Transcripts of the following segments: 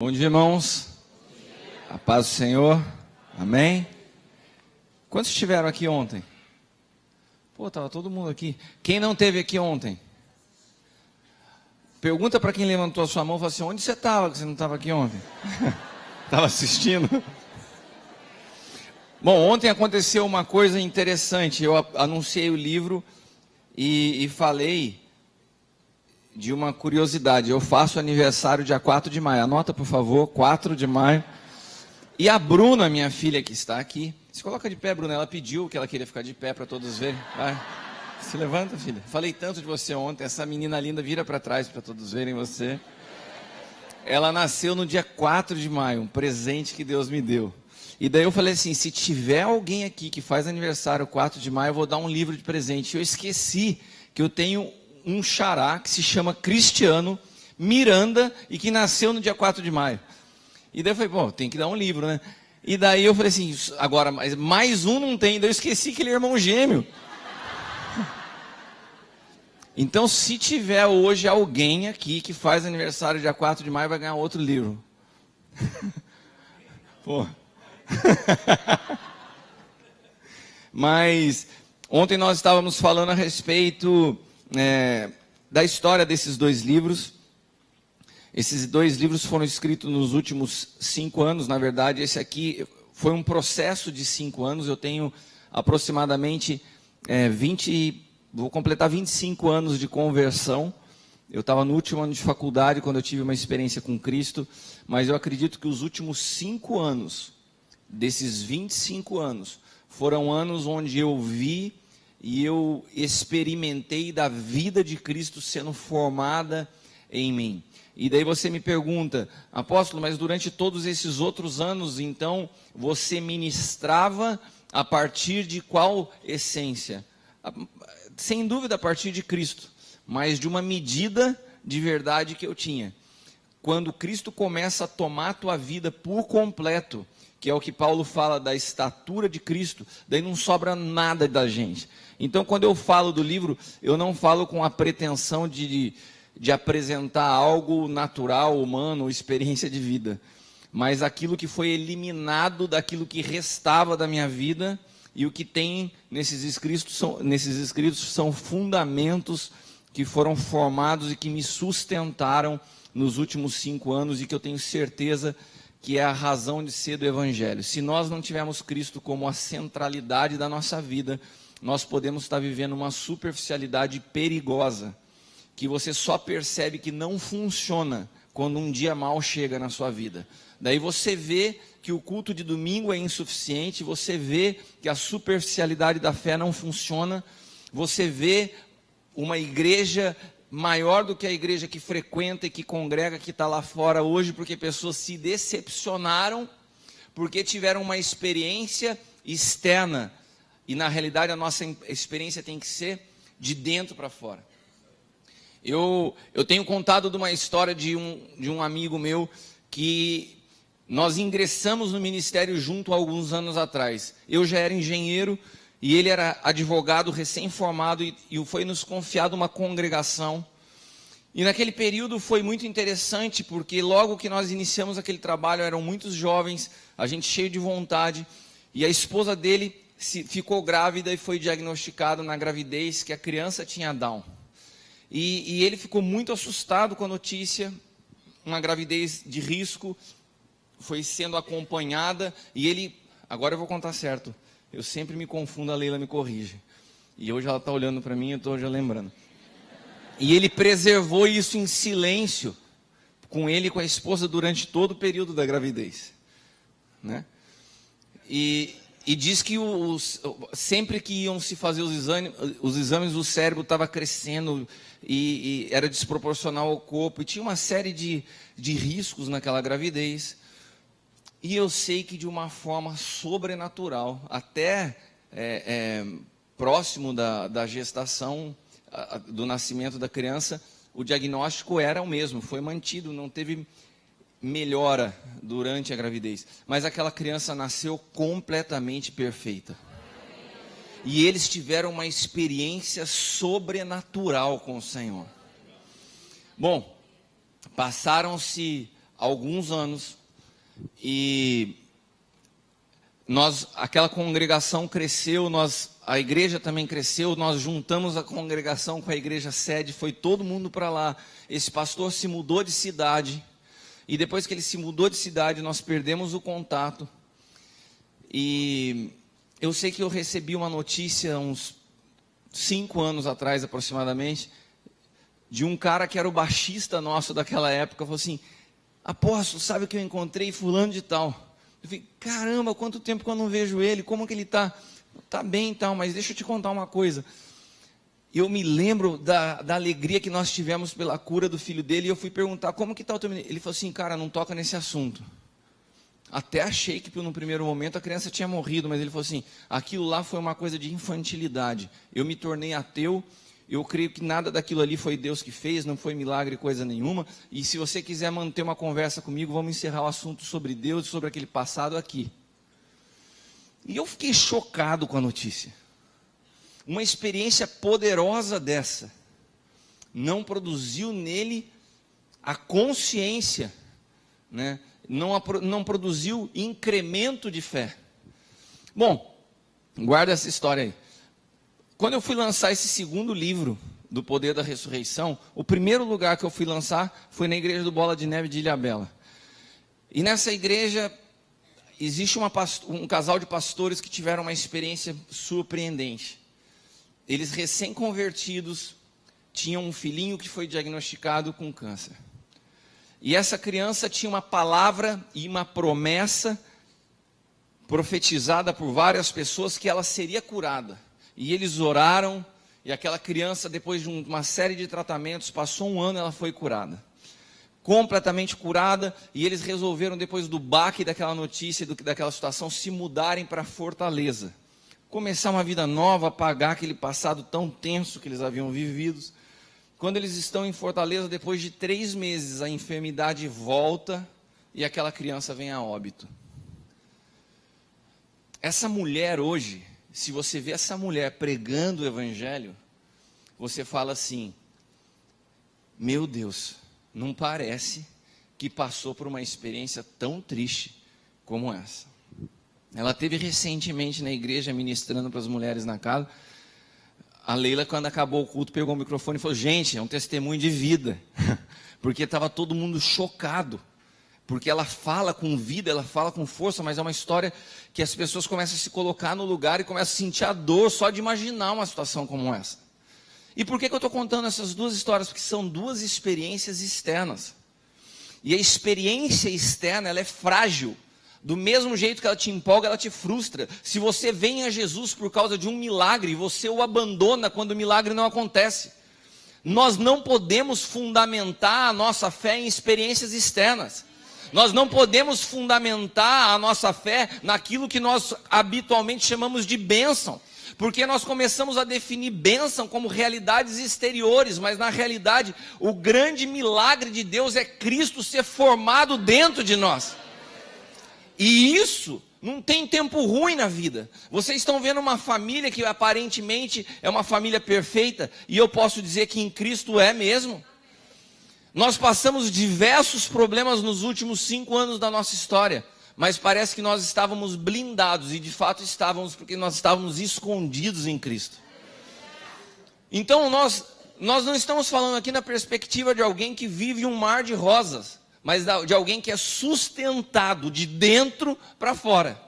Bom dia, irmãos. A paz do Senhor. Amém. Quantos estiveram aqui ontem? Pô, estava todo mundo aqui. Quem não esteve aqui ontem? Pergunta para quem levantou a sua mão e fala assim: onde você estava que você não estava aqui ontem? Estava assistindo? Bom, ontem aconteceu uma coisa interessante. Eu anunciei o livro e falei de uma curiosidade. Eu faço aniversário dia 4 de maio. Anota, por favor, 4 de maio. E a Bruna, minha filha que está aqui, se coloca de pé, Bruna. Ela pediu que ela queria ficar de pé para todos verem. Vai. Se levanta, filha. Falei tanto de você ontem. Essa menina linda vira para trás para todos verem você. Ela nasceu no dia 4 de maio, um presente que Deus me deu. E daí eu falei assim: se tiver alguém aqui que faz aniversário 4 de maio, eu vou dar um livro de presente. Eu esqueci que eu tenho um xará que se chama Cristiano Miranda e que nasceu no dia 4 de maio. E daí eu falei: pô, tem que dar um livro, né? E daí eu falei assim: agora, mais um não tem. Daí eu esqueci que ele é irmão gêmeo. Então, se tiver hoje alguém aqui que faz aniversário dia 4 de maio, vai ganhar outro livro. Pô. Mas ontem nós estávamos falando a respeito da história desses dois livros. Esses dois livros foram escritos nos últimos 5 anos. Na verdade, esse aqui foi um processo de 5 anos. Eu tenho aproximadamente vou completar 25 anos de conversão. Eu estava no último ano de faculdade quando eu tive uma experiência com Cristo, mas eu acredito que os últimos 5 anos, desses 25 anos, foram anos onde eu vi e eu experimentei da vida de Cristo sendo formada em mim. E daí você me pergunta: apóstolo, mas durante todos esses outros anos, então, você ministrava a partir de qual essência? Sem dúvida a partir de Cristo, mas de uma medida de verdade que eu tinha. Quando Cristo começa a tomar a tua vida por completo, que é o que Paulo fala da estatura de Cristo, daí não sobra nada da gente. Então, quando eu falo do livro, eu não falo com a pretensão de apresentar algo natural, humano, experiência de vida, mas aquilo que foi eliminado daquilo que restava da minha vida. E o que tem nesses escritos são fundamentos que foram formados e que me sustentaram nos últimos 5 anos e que eu tenho certeza que é a razão de ser do Evangelho. Se nós não tivermos Cristo como a centralidade da nossa vida, nós podemos estar vivendo uma superficialidade perigosa, que você só percebe que não funciona quando um dia mal chega na sua vida. Daí você vê que o culto de domingo é insuficiente, você vê que a superficialidade da fé não funciona, você vê uma igreja maior do que a igreja que frequenta e que congrega, que está lá fora hoje, porque pessoas se decepcionaram, porque tiveram uma experiência externa, e na realidade a nossa experiência tem que ser de dentro para fora. Eu tenho contado de uma história de um amigo meu que nós ingressamos no ministério junto há alguns anos atrás. Eu já era engenheiro e ele era advogado recém-formado e foi nos confiado uma congregação. E naquele período foi muito interessante, porque logo que nós iniciamos aquele trabalho, eram muitos jovens, a gente cheio de vontade, e a esposa dele ficou grávida e foi diagnosticado na gravidez que a criança tinha Down. E ele ficou muito assustado com a notícia, uma gravidez de risco, foi sendo acompanhada, e ele, agora eu vou contar certo, eu sempre me confundo, a Leila me corrige, e hoje ela está olhando para mim, eu estou já lembrando, e ele preservou isso em silêncio, com ele e com a esposa, durante todo o período da gravidez, né? E diz que sempre que iam se fazer os exames, o cérebro estava crescendo e era desproporcional ao corpo, e tinha uma série de riscos naquela gravidez. E eu sei que de uma forma sobrenatural, até próximo da gestação, do nascimento da criança, o diagnóstico era o mesmo, foi mantido, não teve melhora durante a gravidez, mas aquela criança nasceu completamente perfeita. E eles tiveram uma experiência sobrenatural com o Senhor. Bom, passaram-se alguns anos, e aquela congregação cresceu, a igreja também cresceu, nós juntamos a congregação com a igreja sede, foi todo mundo para lá. Esse pastor se mudou de cidade, e depois que ele se mudou de cidade, nós perdemos o contato. E eu sei que eu recebi uma notícia uns 5 anos atrás aproximadamente, de um cara que era o baixista nosso daquela época, falou assim: apóstolo, sabe que eu encontrei fulano de tal? Eu falei: caramba, quanto tempo que eu não vejo ele, como que ele está? Está bem e tal, mas deixa eu te contar uma coisa. Eu me lembro da alegria que nós tivemos pela cura do filho dele, e eu fui perguntar: como que está o teu menino? Ele falou assim: cara, não toca nesse assunto. Até achei que no primeiro momento a criança tinha morrido, mas ele falou assim: aquilo lá foi uma coisa de infantilidade. Eu me tornei ateu, eu creio que nada daquilo ali foi Deus que fez, não foi milagre, coisa nenhuma. E se você quiser manter uma conversa comigo, vamos encerrar o assunto sobre Deus e sobre aquele passado aqui. E eu fiquei chocado com a notícia. Uma experiência poderosa dessa não produziu nele a consciência, né? Não produziu incremento de fé. Bom, guarda essa história aí. Quando eu fui lançar esse segundo livro do Poder da Ressurreição, o primeiro lugar que eu fui lançar foi na igreja do Bola de Neve de Ilhabela. E nessa igreja existe um casal de pastores que tiveram uma experiência surpreendente. Eles recém-convertidos tinham um filhinho que foi diagnosticado com câncer. E essa criança tinha uma palavra e uma promessa profetizada por várias pessoas que ela seria curada. E eles oraram, e aquela criança, depois de uma série de tratamentos, passou 1 ano e ela foi curada. Completamente curada, e eles resolveram, depois do baque daquela notícia, daquela situação, se mudarem para Fortaleza. Começar uma vida nova, apagar aquele passado tão tenso que eles haviam vivido. Quando eles estão em Fortaleza, depois de 3 meses, a enfermidade volta e aquela criança vem a óbito. Essa mulher hoje, se você vê essa mulher pregando o evangelho, você fala assim: meu Deus, não parece que passou por uma experiência tão triste como essa. Ela teve recentemente na igreja ministrando para as mulheres na casa. A Leila, quando acabou o culto, pegou o microfone e falou: gente, é um testemunho de vida. Porque estava todo mundo chocado. Porque ela fala com vida, ela fala com força, mas é uma história que as pessoas começam a se colocar no lugar e começam a sentir a dor só de imaginar uma situação como essa. E por que eu estou contando essas 2 histórias? Porque são 2 experiências externas. E a experiência externa, ela é frágil. Do mesmo jeito que ela te empolga, ela te frustra. Se você vem a Jesus por causa de um milagre, você o abandona quando o milagre não acontece. Nós não podemos fundamentar a nossa fé em experiências externas. Nós não podemos fundamentar a nossa fé naquilo que nós habitualmente chamamos de bênção. Porque nós começamos a definir bênção como realidades exteriores, mas na realidade o grande milagre de Deus é Cristo ser formado dentro de nós. E isso não tem tempo ruim na vida. Vocês estão vendo uma família que aparentemente é uma família perfeita, e eu posso dizer que em Cristo é mesmo. Nós passamos diversos problemas nos últimos 5 anos da nossa história, mas parece que nós estávamos blindados, e de fato estávamos, porque nós estávamos escondidos em Cristo. Então nós não estamos falando aqui na perspectiva de alguém que vive um mar de rosas, mas de alguém que é sustentado de dentro para fora.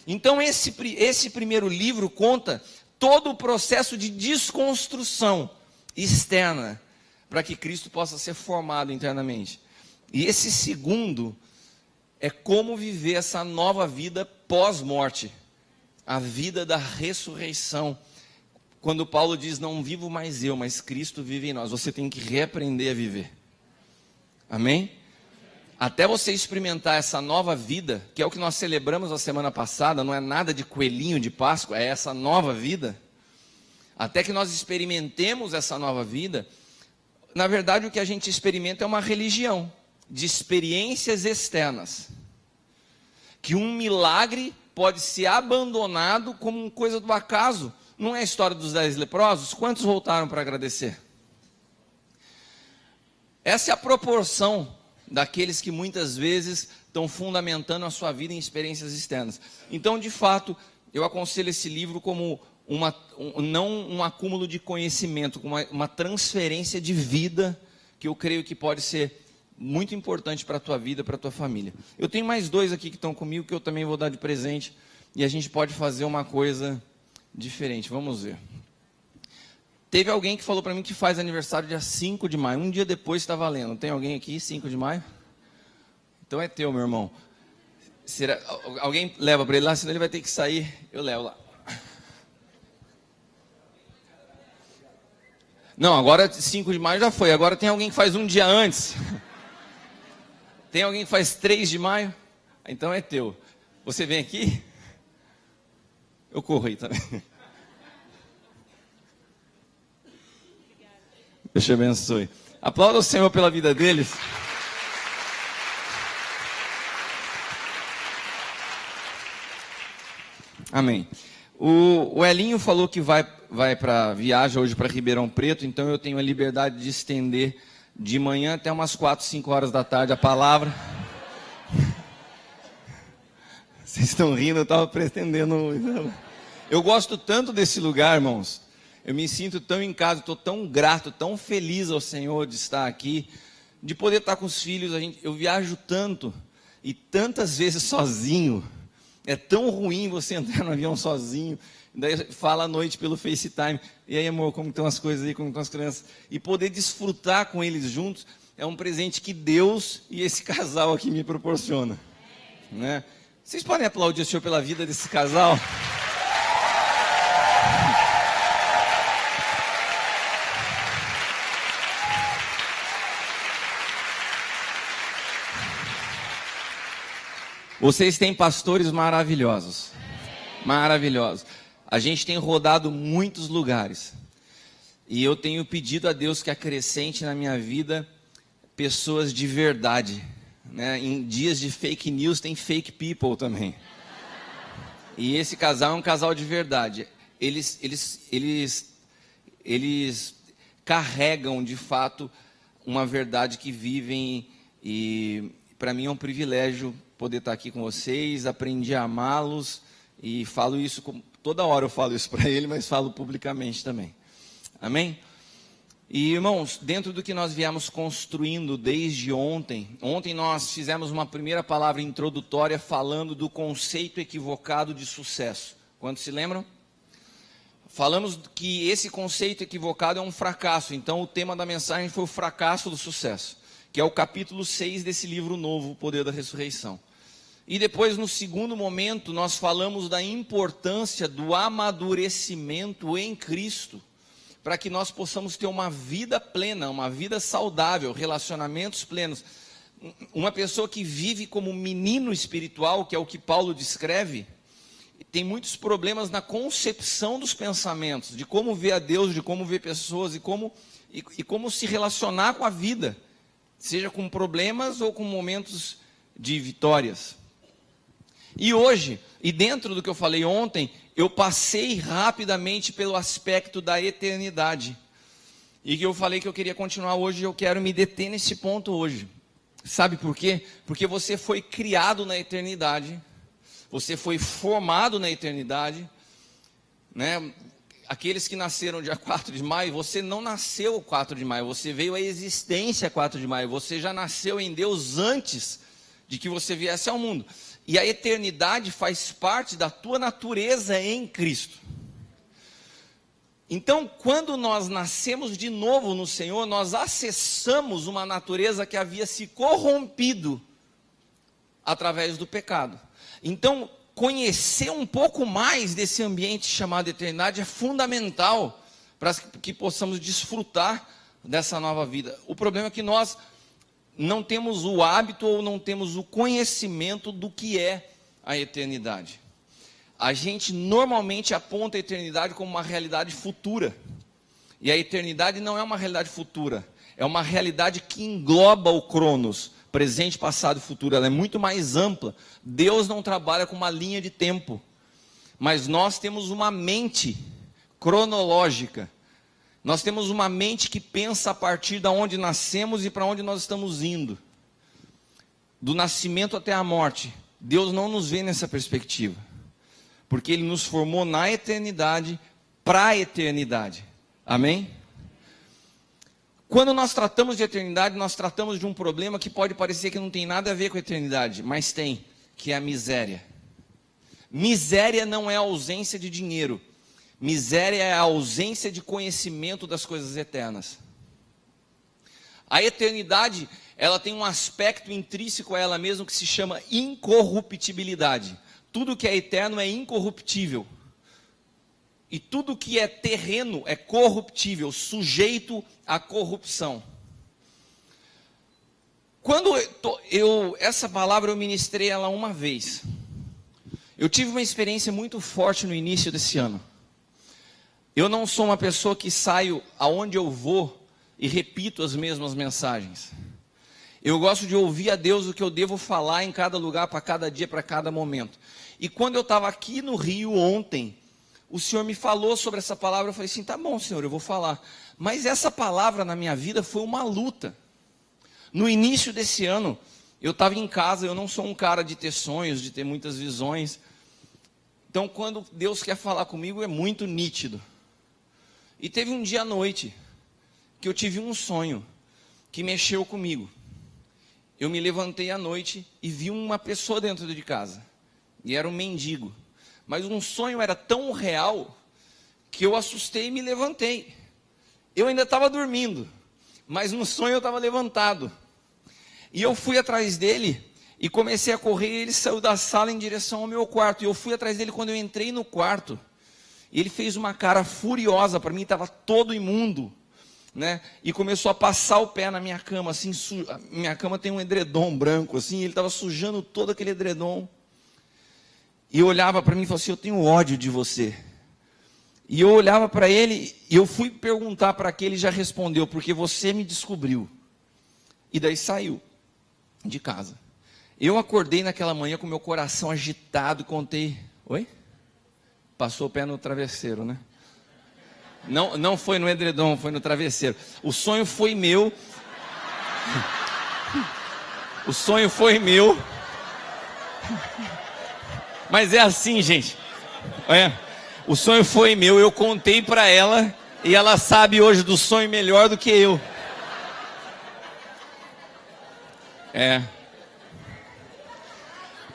Então esse primeiro livro conta todo o processo de desconstrução externa, para que Cristo possa ser formado internamente. E esse segundo é como viver essa nova vida pós-morte, a vida da ressurreição. Quando Paulo diz: não vivo mais eu, mas Cristo vive em nós. Você tem que reaprender a viver. Amém? Até você experimentar essa nova vida, que é o que nós celebramos a semana passada, não é nada de coelhinho de Páscoa, é essa nova vida. Até que nós experimentemos essa nova vida, na verdade o que a gente experimenta é uma religião de experiências externas. Que um milagre pode ser abandonado como coisa do acaso. Não é a história dos 10 leprosos? Quantos voltaram para agradecer? Essa é a proporção daqueles que muitas vezes estão fundamentando a sua vida em experiências externas. Então, de fato, eu aconselho esse livro como não um acúmulo de conhecimento, como uma transferência de vida, que eu creio que pode ser muito importante para a tua vida, para a tua família. Eu tenho mais 2 aqui que estão comigo, que eu também vou dar de presente, e a gente pode fazer uma coisa diferente. Vamos ver. Teve alguém que falou para mim que faz aniversário dia 5 de maio. Um dia depois está valendo. Tem alguém aqui, 5 de maio? Então é teu, meu irmão. Será, alguém leva para ele lá, senão ele vai ter que sair. Eu levo lá. Não, agora 5 de maio já foi. Agora tem alguém que faz um dia antes. Tem alguém que faz 3 de maio? Então é teu. Você vem aqui? Eu corro aí também. Deus te abençoe. Aplauda o Senhor pela vida deles. Amém. O Elinho falou que vai para viagem hoje para Ribeirão Preto, então eu tenho a liberdade de estender de manhã até umas 4, 5 horas da tarde a palavra. Vocês estão rindo, eu estava pretendendo. Eu gosto tanto desse lugar, irmãos. Eu me sinto tão em casa, estou tão grato, tão feliz ao Senhor de estar aqui, de poder estar com os filhos. Eu viajo tanto e tantas vezes sozinho. É tão ruim você entrar no avião sozinho, daí fala à noite pelo FaceTime. E aí, amor, como estão as coisas aí, como estão as crianças? E poder desfrutar com eles juntos é um presente que Deus e esse casal aqui me proporciona, né? Vocês podem aplaudir o Senhor pela vida desse casal? Vocês têm pastores maravilhosos, maravilhosos. A gente tem rodado muitos lugares. E eu tenho pedido a Deus que acrescente na minha vida pessoas de verdade, né? Em dias de fake news tem fake people também. E esse casal é um casal de verdade. Eles carregam de fato uma verdade que vivem, e para mim é um privilégio poder estar aqui com vocês. Aprendi a amá-los e falo isso, toda hora eu falo isso para ele, mas falo publicamente também. Amém? E irmãos, dentro do que nós viemos construindo desde ontem nós fizemos uma primeira palavra introdutória falando do conceito equivocado de sucesso. Quantos se lembram? Falamos que esse conceito equivocado é um fracasso, então o tema da mensagem foi o fracasso do sucesso, que é o capítulo 6 desse livro novo, O Poder da Ressurreição. E depois, no segundo momento, nós falamos da importância do amadurecimento em Cristo, para que nós possamos ter uma vida plena, uma vida saudável, relacionamentos plenos. Uma pessoa que vive como menino espiritual, que é o que Paulo descreve, tem muitos problemas na concepção dos pensamentos, de como ver a Deus, de como ver pessoas e como se relacionar com a vida, seja com problemas ou com momentos de vitórias. E hoje, e dentro do que eu falei ontem, eu passei rapidamente pelo aspecto da eternidade. E que eu falei que eu queria continuar hoje, eu quero me deter nesse ponto hoje. Sabe por quê? Porque você foi criado na eternidade, você foi formado na eternidade, né? Aqueles que nasceram dia 4 de maio, você não nasceu 4 de maio, você veio à existência 4 de maio, você já nasceu em Deus antes de que você viesse ao mundo. E a eternidade faz parte da tua natureza em Cristo. Então, quando nós nascemos de novo no Senhor, nós acessamos uma natureza que havia se corrompido através do pecado. Então, conhecer um pouco mais desse ambiente chamado eternidade é fundamental para que possamos desfrutar dessa nova vida. O problema é que nós não temos o hábito ou não temos o conhecimento do que é a eternidade. A gente normalmente aponta a eternidade como uma realidade futura. E a eternidade não é uma realidade futura, é uma realidade que engloba o Cronos, presente, passado e futuro. Ela é muito mais ampla. Deus não trabalha com uma linha de tempo, mas nós temos uma mente cronológica. Nós temos uma mente que pensa a partir de onde nascemos e para onde nós estamos indo. do nascimento até a morte, Deus não nos vê nessa perspectiva, porque Ele nos formou na eternidade, para a eternidade, amém? Quando nós tratamos de eternidade, nós tratamos de um problema que pode parecer que não tem nada a ver com a eternidade, mas tem, que é a miséria. Miséria não é a ausência de dinheiro, miséria é a ausência de conhecimento das coisas eternas. A eternidade, ela tem um aspecto intrínseco a ela mesma que se chama incorruptibilidade. Tudo que é eterno é incorruptível. E tudo que é terreno é corruptível, sujeito à corrupção. Quando essa palavra eu ministrei ela uma vez. Eu tive uma experiência muito forte no início desse ano. Eu não sou uma pessoa que saio aonde eu vou e repito as mesmas mensagens. Eu gosto de ouvir a Deus o que eu devo falar em cada lugar, para cada dia, para cada momento. E quando eu estava aqui no Rio ontem, o Senhor me falou sobre essa palavra, eu falei assim, tá bom, Senhor, eu vou falar. Mas essa palavra na minha vida foi uma luta. No início desse ano, eu estava em casa, eu não sou um cara de ter sonhos, de ter muitas visões. Então, quando Deus quer falar comigo, é muito nítido. E teve um dia à noite, que eu tive um sonho, que mexeu comigo. Eu me levantei à noite e vi uma pessoa dentro de casa. E era um mendigo. Mas um sonho era tão real que eu assustei e me levantei. Eu ainda estava dormindo, mas no sonho eu estava levantado. E eu fui atrás dele e comecei a correr. E ele saiu da sala em direção ao meu quarto. E eu fui atrás dele quando eu entrei no quarto. E ele fez uma cara furiosa para mim, estava todo imundo, né? E começou a passar o pé na minha cama, assim, minha cama tem um edredom branco, assim, ele estava sujando todo aquele edredom. E eu olhava para mim e falava assim, eu tenho ódio de você. E eu olhava para ele, e eu fui perguntar para que ele já respondeu, porque você me descobriu. E daí saiu de casa. Eu acordei naquela manhã com meu coração agitado, contei, oi? Passou o pé no travesseiro, né? Não foi no edredom, foi no travesseiro. O sonho foi meu. O sonho foi meu. Mas é assim, gente. O sonho foi meu, eu contei para ela e ela sabe hoje do sonho melhor do que eu.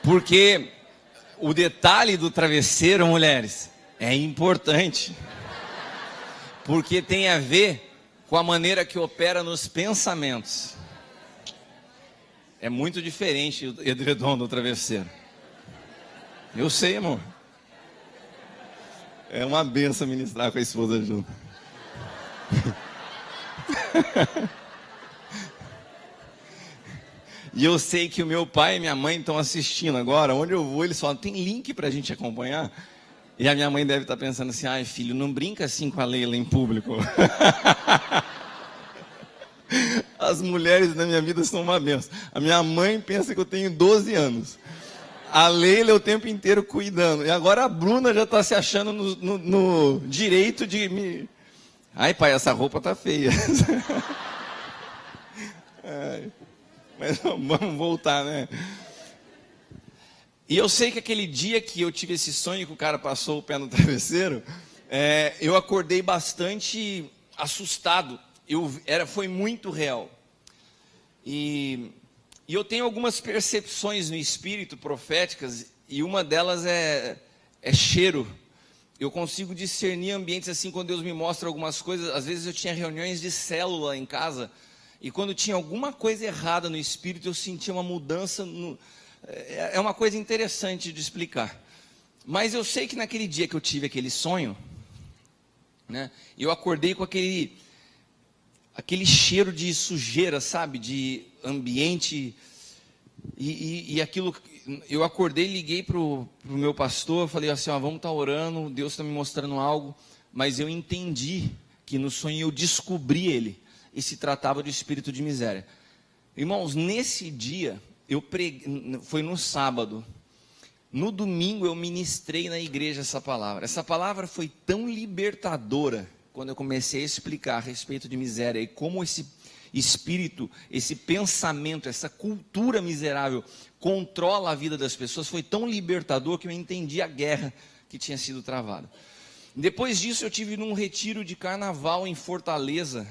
Porque o detalhe do travesseiro, mulheres, é importante. Porque tem a ver com a maneira que opera nos pensamentos. É muito diferente o edredom do travesseiro. Eu sei, amor. É uma benção ministrar com a esposa junto. E eu sei que o meu pai e minha mãe estão assistindo agora. Onde eu vou, eles falam, tem link para a gente acompanhar? E a minha mãe deve estar pensando assim, ai filho, não brinca assim com a Leila em público. As mulheres da minha vida são uma benção. A minha mãe pensa que eu tenho 12 anos. A Leila é o tempo inteiro cuidando. E agora a Bruna já está se achando no direito de me... Ai, pai, essa roupa tá feia. Mas vamos voltar, né? E eu sei que aquele dia que eu tive esse sonho que o cara passou o pé no travesseiro, eu acordei bastante assustado. Foi muito real. E eu tenho algumas percepções no espírito proféticas, e uma delas é cheiro. Eu consigo discernir ambientes assim, quando Deus me mostra algumas coisas. Às vezes eu tinha reuniões de célula em casa, e quando tinha alguma coisa errada no espírito, eu sentia uma mudança. É uma coisa interessante de explicar. Mas eu sei que naquele dia que eu tive aquele sonho, né, eu acordei com aquele cheiro de sujeira, sabe? De ambiente. E aquilo, eu acordei, liguei para o meu pastor, falei assim, vamos estar orando, Deus está me mostrando algo. Mas eu entendi que no sonho eu descobri ele, e se tratava de espírito de miséria. Irmãos, nesse dia, eu preguei, foi no sábado. No domingo eu ministrei na igreja essa palavra. Essa palavra foi tão libertadora, quando eu comecei a explicar a respeito de miséria, e como espírito, esse pensamento, essa cultura miserável controla a vida das pessoas, foi tão libertador que eu entendi a guerra que tinha sido travada. Depois disso eu tive num retiro de carnaval em Fortaleza,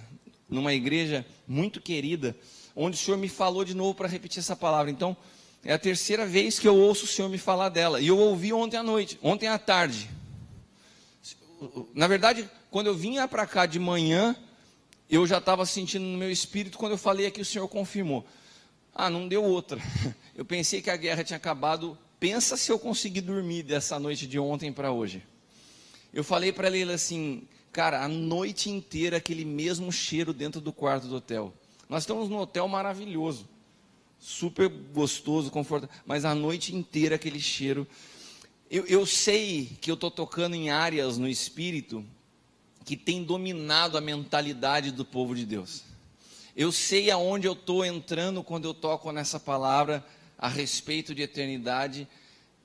numa igreja muito querida, onde o Senhor me falou de novo para repetir essa palavra. Então, é a terceira vez que eu ouço o Senhor me falar dela. E eu ouvi ontem à tarde. Na verdade, quando eu vinha para cá de manhã, eu já estava sentindo no meu espírito, quando eu falei aqui, o Senhor confirmou. Não deu outra. Eu pensei que a guerra tinha acabado. Pensa se eu conseguir dormir dessa noite de ontem para hoje. Eu falei para ele assim, cara, a noite inteira aquele mesmo cheiro dentro do quarto do hotel. Nós estamos num hotel maravilhoso, super gostoso, confortável, mas a noite inteira aquele cheiro. Eu sei que eu estou tocando em áreas no espírito que tem dominado a mentalidade do povo de Deus. Eu sei aonde eu estou entrando quando eu toco nessa palavra a respeito de eternidade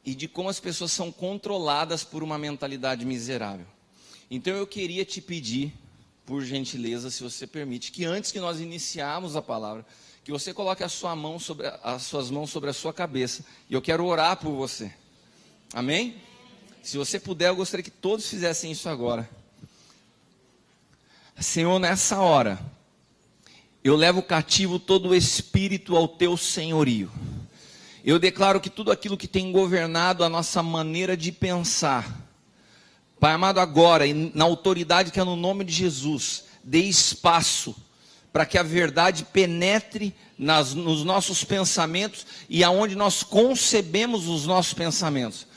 e de como as pessoas são controladas por uma mentalidade miserável. Então eu queria te pedir, por gentileza, se você permite, que antes que nós iniciarmos a palavra, que você coloque as suas mãos sobre a sua cabeça, e eu quero orar por você. Amém? Se você puder, eu gostaria que todos fizessem isso agora. Senhor, nessa hora, eu levo cativo todo o espírito ao teu senhorio. Eu declaro que tudo aquilo que tem governado a nossa maneira de pensar, Pai amado, agora, e na autoridade que é no nome de Jesus, dê espaço para que a verdade penetre nos nossos pensamentos e aonde nós concebemos os nossos pensamentos.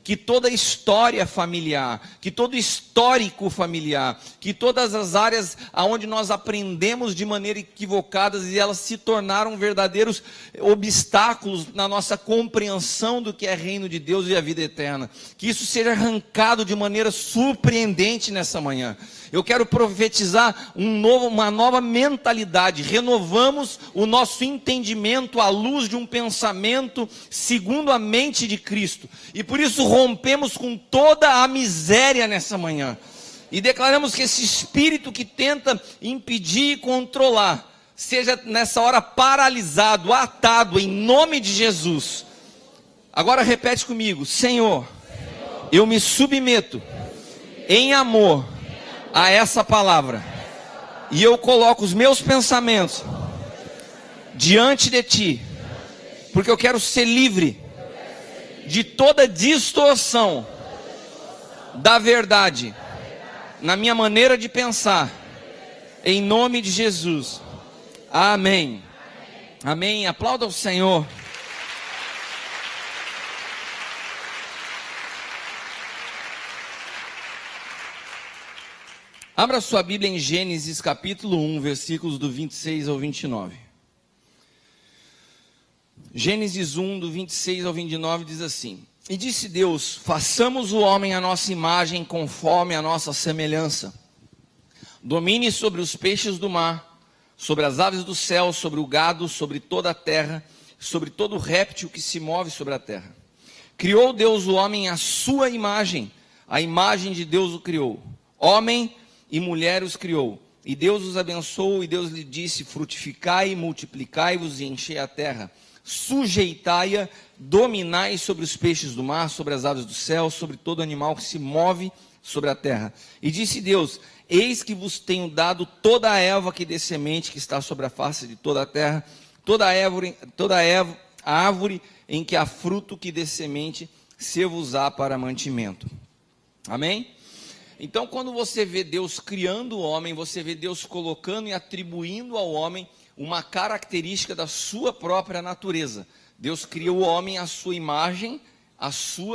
Que toda história familiar, que todo histórico familiar, que todas as áreas aonde nós aprendemos de maneira equivocada e elas se tornaram verdadeiros obstáculos na nossa compreensão do que é reino de Deus e a vida eterna, que isso seja arrancado de maneira surpreendente nessa manhã. Eu quero profetizar uma nova mentalidade. Renovamos o nosso entendimento à luz de um pensamento segundo a mente de Cristo. E por isso rompemos com toda a miséria nessa manhã. E declaramos que esse espírito que tenta impedir e controlar, seja nessa hora paralisado, atado, em nome de Jesus. Agora repete comigo: Senhor, eu me submeto em amor a essa palavra, e eu coloco os meus pensamentos diante de Ti, porque eu quero ser livre de toda distorção da verdade na minha maneira de pensar, em nome de Jesus. Amém. Amém. Aplauda o Senhor. Abra sua Bíblia em Gênesis capítulo 1, versículos do 26 ao 29. Gênesis 1, do 26 ao 29 diz assim: E disse Deus, façamos o homem à nossa imagem, conforme a nossa semelhança. Domine sobre os peixes do mar, sobre as aves do céu, sobre o gado, sobre toda a terra, sobre todo réptil que se move sobre a terra. Criou Deus o homem à sua imagem, a imagem de Deus o criou. Homem e mulher os criou, e Deus os abençoou, e Deus lhe disse: frutificai, multiplicai-vos e enchei a terra, sujeitai-a, dominai sobre os peixes do mar, sobre as aves do céu, sobre todo animal que se move sobre a terra. E disse Deus: eis que vos tenho dado toda a erva que dê semente, que está sobre a face de toda a terra, toda a árvore em que há fruto que dê semente, se vos há para mantimento. Amém? Então, quando você vê Deus criando o homem, você vê Deus colocando e atribuindo ao homem uma característica da sua própria natureza. Deus cria o homem à sua imagem,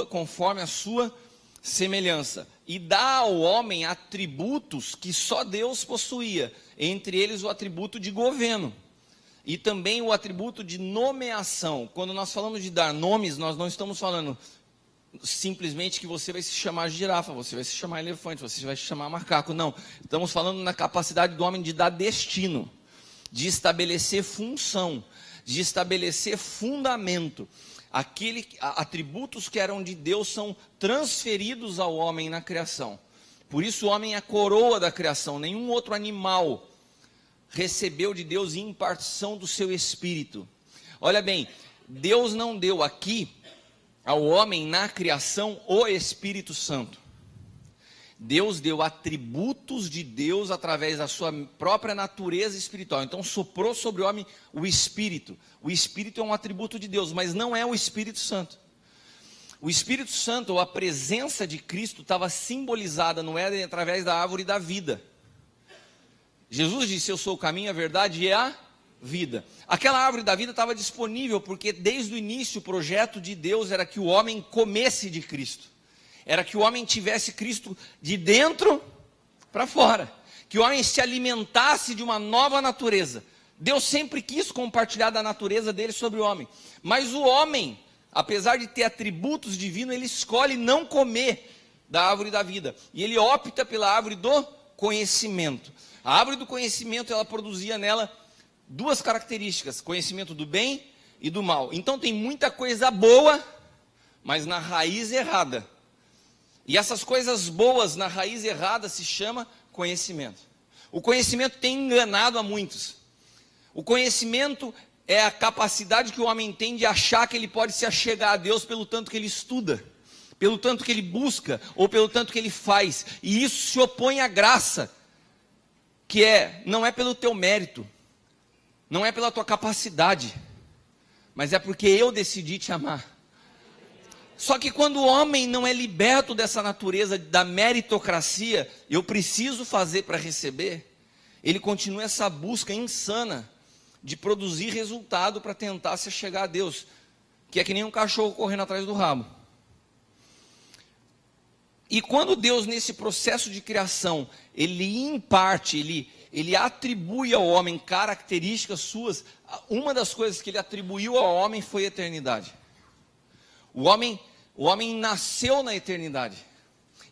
conforme a sua semelhança, e dá ao homem atributos que só Deus possuía, entre eles o atributo de governo, e também o atributo de nomeação. Quando nós falamos de dar nomes, nós não estamos falando simplesmente que você vai se chamar girafa, você vai se chamar elefante, você vai se chamar macaco. Não, estamos falando na capacidade do homem de dar destino, de estabelecer função, de estabelecer fundamento. Atributos que eram de Deus são transferidos ao homem na criação. Por isso o homem é a coroa da criação. Nenhum outro animal recebeu de Deus impartição do seu Espírito. Olha bem, Deus não deu aqui ao homem na criação o Espírito Santo. Deus deu atributos de Deus através da sua própria natureza espiritual. Então soprou sobre o homem o Espírito. O Espírito é um atributo de Deus, mas não é o Espírito Santo. O Espírito Santo, ou a presença de Cristo, estava simbolizada no Éden através da árvore da vida. Jesus disse: eu sou o caminho, a verdade e a vida. Aquela árvore da vida estava disponível, porque desde o início o projeto de Deus era que o homem comesse de Cristo. Era que o homem tivesse Cristo de dentro para fora. Que o homem se alimentasse de uma nova natureza. Deus sempre quis compartilhar da natureza dele sobre o homem. Mas o homem, apesar de ter atributos divinos, ele escolhe não comer da árvore da vida. E ele opta pela árvore do conhecimento. A árvore do conhecimento, ela produzia nela duas características: conhecimento do bem e do mal. Então tem muita coisa boa, mas na raiz errada. E essas coisas boas na raiz errada se chama conhecimento. O conhecimento tem enganado a muitos. O conhecimento é a capacidade que o homem tem de achar que ele pode se achegar a Deus pelo tanto que ele estuda, pelo tanto que ele busca, ou pelo tanto que ele faz. E isso se opõe à graça, que não é pelo teu mérito, não é pela tua capacidade, mas é porque eu decidi te amar. Só que quando o homem não é liberto dessa natureza da meritocracia, eu preciso fazer para receber, ele continua essa busca insana de produzir resultado para tentar se chegar a Deus, que é que nem um cachorro correndo atrás do rabo. E quando Deus, nesse processo de criação, ele imparte, ele atribui ao homem características suas, uma das coisas que ele atribuiu ao homem foi a eternidade. O homem nasceu na eternidade.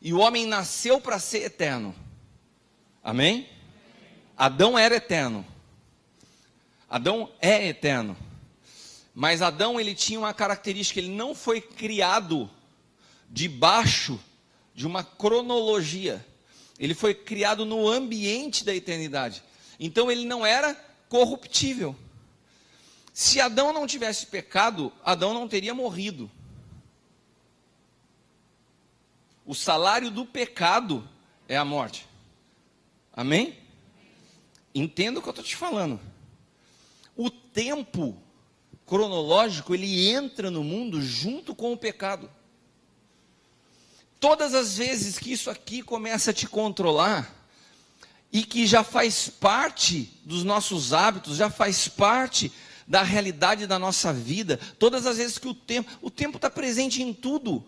E o homem nasceu para ser eterno. Amém? Adão era eterno. Adão é eterno. Mas Adão, ele tinha uma característica: ele não foi criado debaixo de uma cronologia. Ele foi criado no ambiente da eternidade. Então ele não era corruptível. Se Adão não tivesse pecado, Adão não teria morrido. O salário do pecado é a morte. Amém? Entenda o que eu estou te falando. O tempo cronológico, ele entra no mundo junto com o pecado. Todas as vezes que isso aqui começa a te controlar, e que já faz parte dos nossos hábitos, já faz parte da realidade da nossa vida, todas as vezes que o tempo está presente em tudo.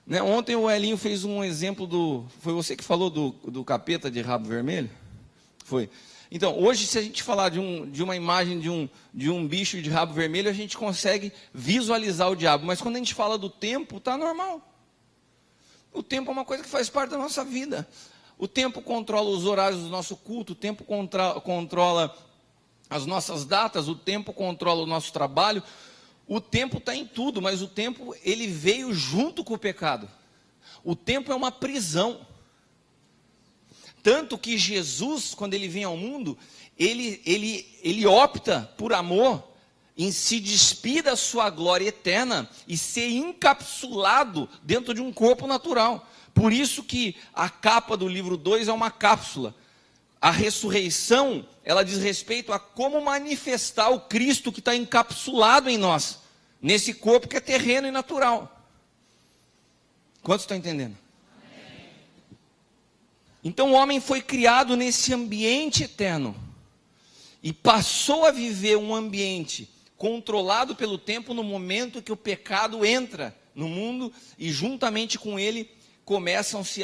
Né? Ontem o Elinho fez um exemplo foi você que falou do capeta de rabo vermelho? Foi. Então, hoje, se a gente falar de uma imagem de um bicho de rabo vermelho, a gente consegue visualizar o diabo. Mas quando a gente fala do tempo, está normal. O tempo é uma coisa que faz parte da nossa vida. O tempo controla os horários do nosso culto, o tempo controla as nossas datas, o tempo controla o nosso trabalho. O tempo está em tudo, mas o tempo, ele veio junto com o pecado. O tempo é uma prisão. Tanto que Jesus, quando ele vem ao mundo, ele opta por amor em se despir da sua glória eterna e ser encapsulado dentro de um corpo natural. Por isso que a capa do livro 2 é uma cápsula. A ressurreição, ela diz respeito a como manifestar o Cristo que está encapsulado em nós, nesse corpo que é terreno e natural. Quantos estão entendendo? Então o homem foi criado nesse ambiente eterno e passou a viver um ambiente controlado pelo tempo no momento que o pecado entra no mundo e juntamente com ele começam-se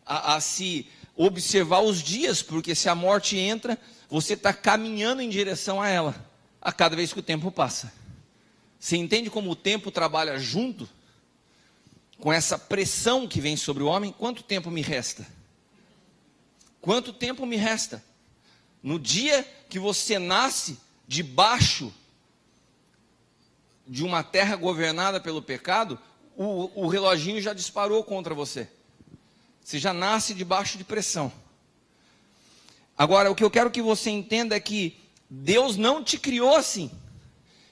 a se observar os dias, porque se a morte entra, você está caminhando em direção a ela, a cada vez que o tempo passa. Você entende como o tempo trabalha junto com essa pressão que vem sobre o homem? Quanto tempo me resta? Quanto tempo me resta? No dia que você nasce debaixo de uma terra governada pelo pecado, o reloginho já disparou contra você. Você já nasce debaixo de pressão. Agora, o que eu quero que você entenda é que Deus não te criou assim.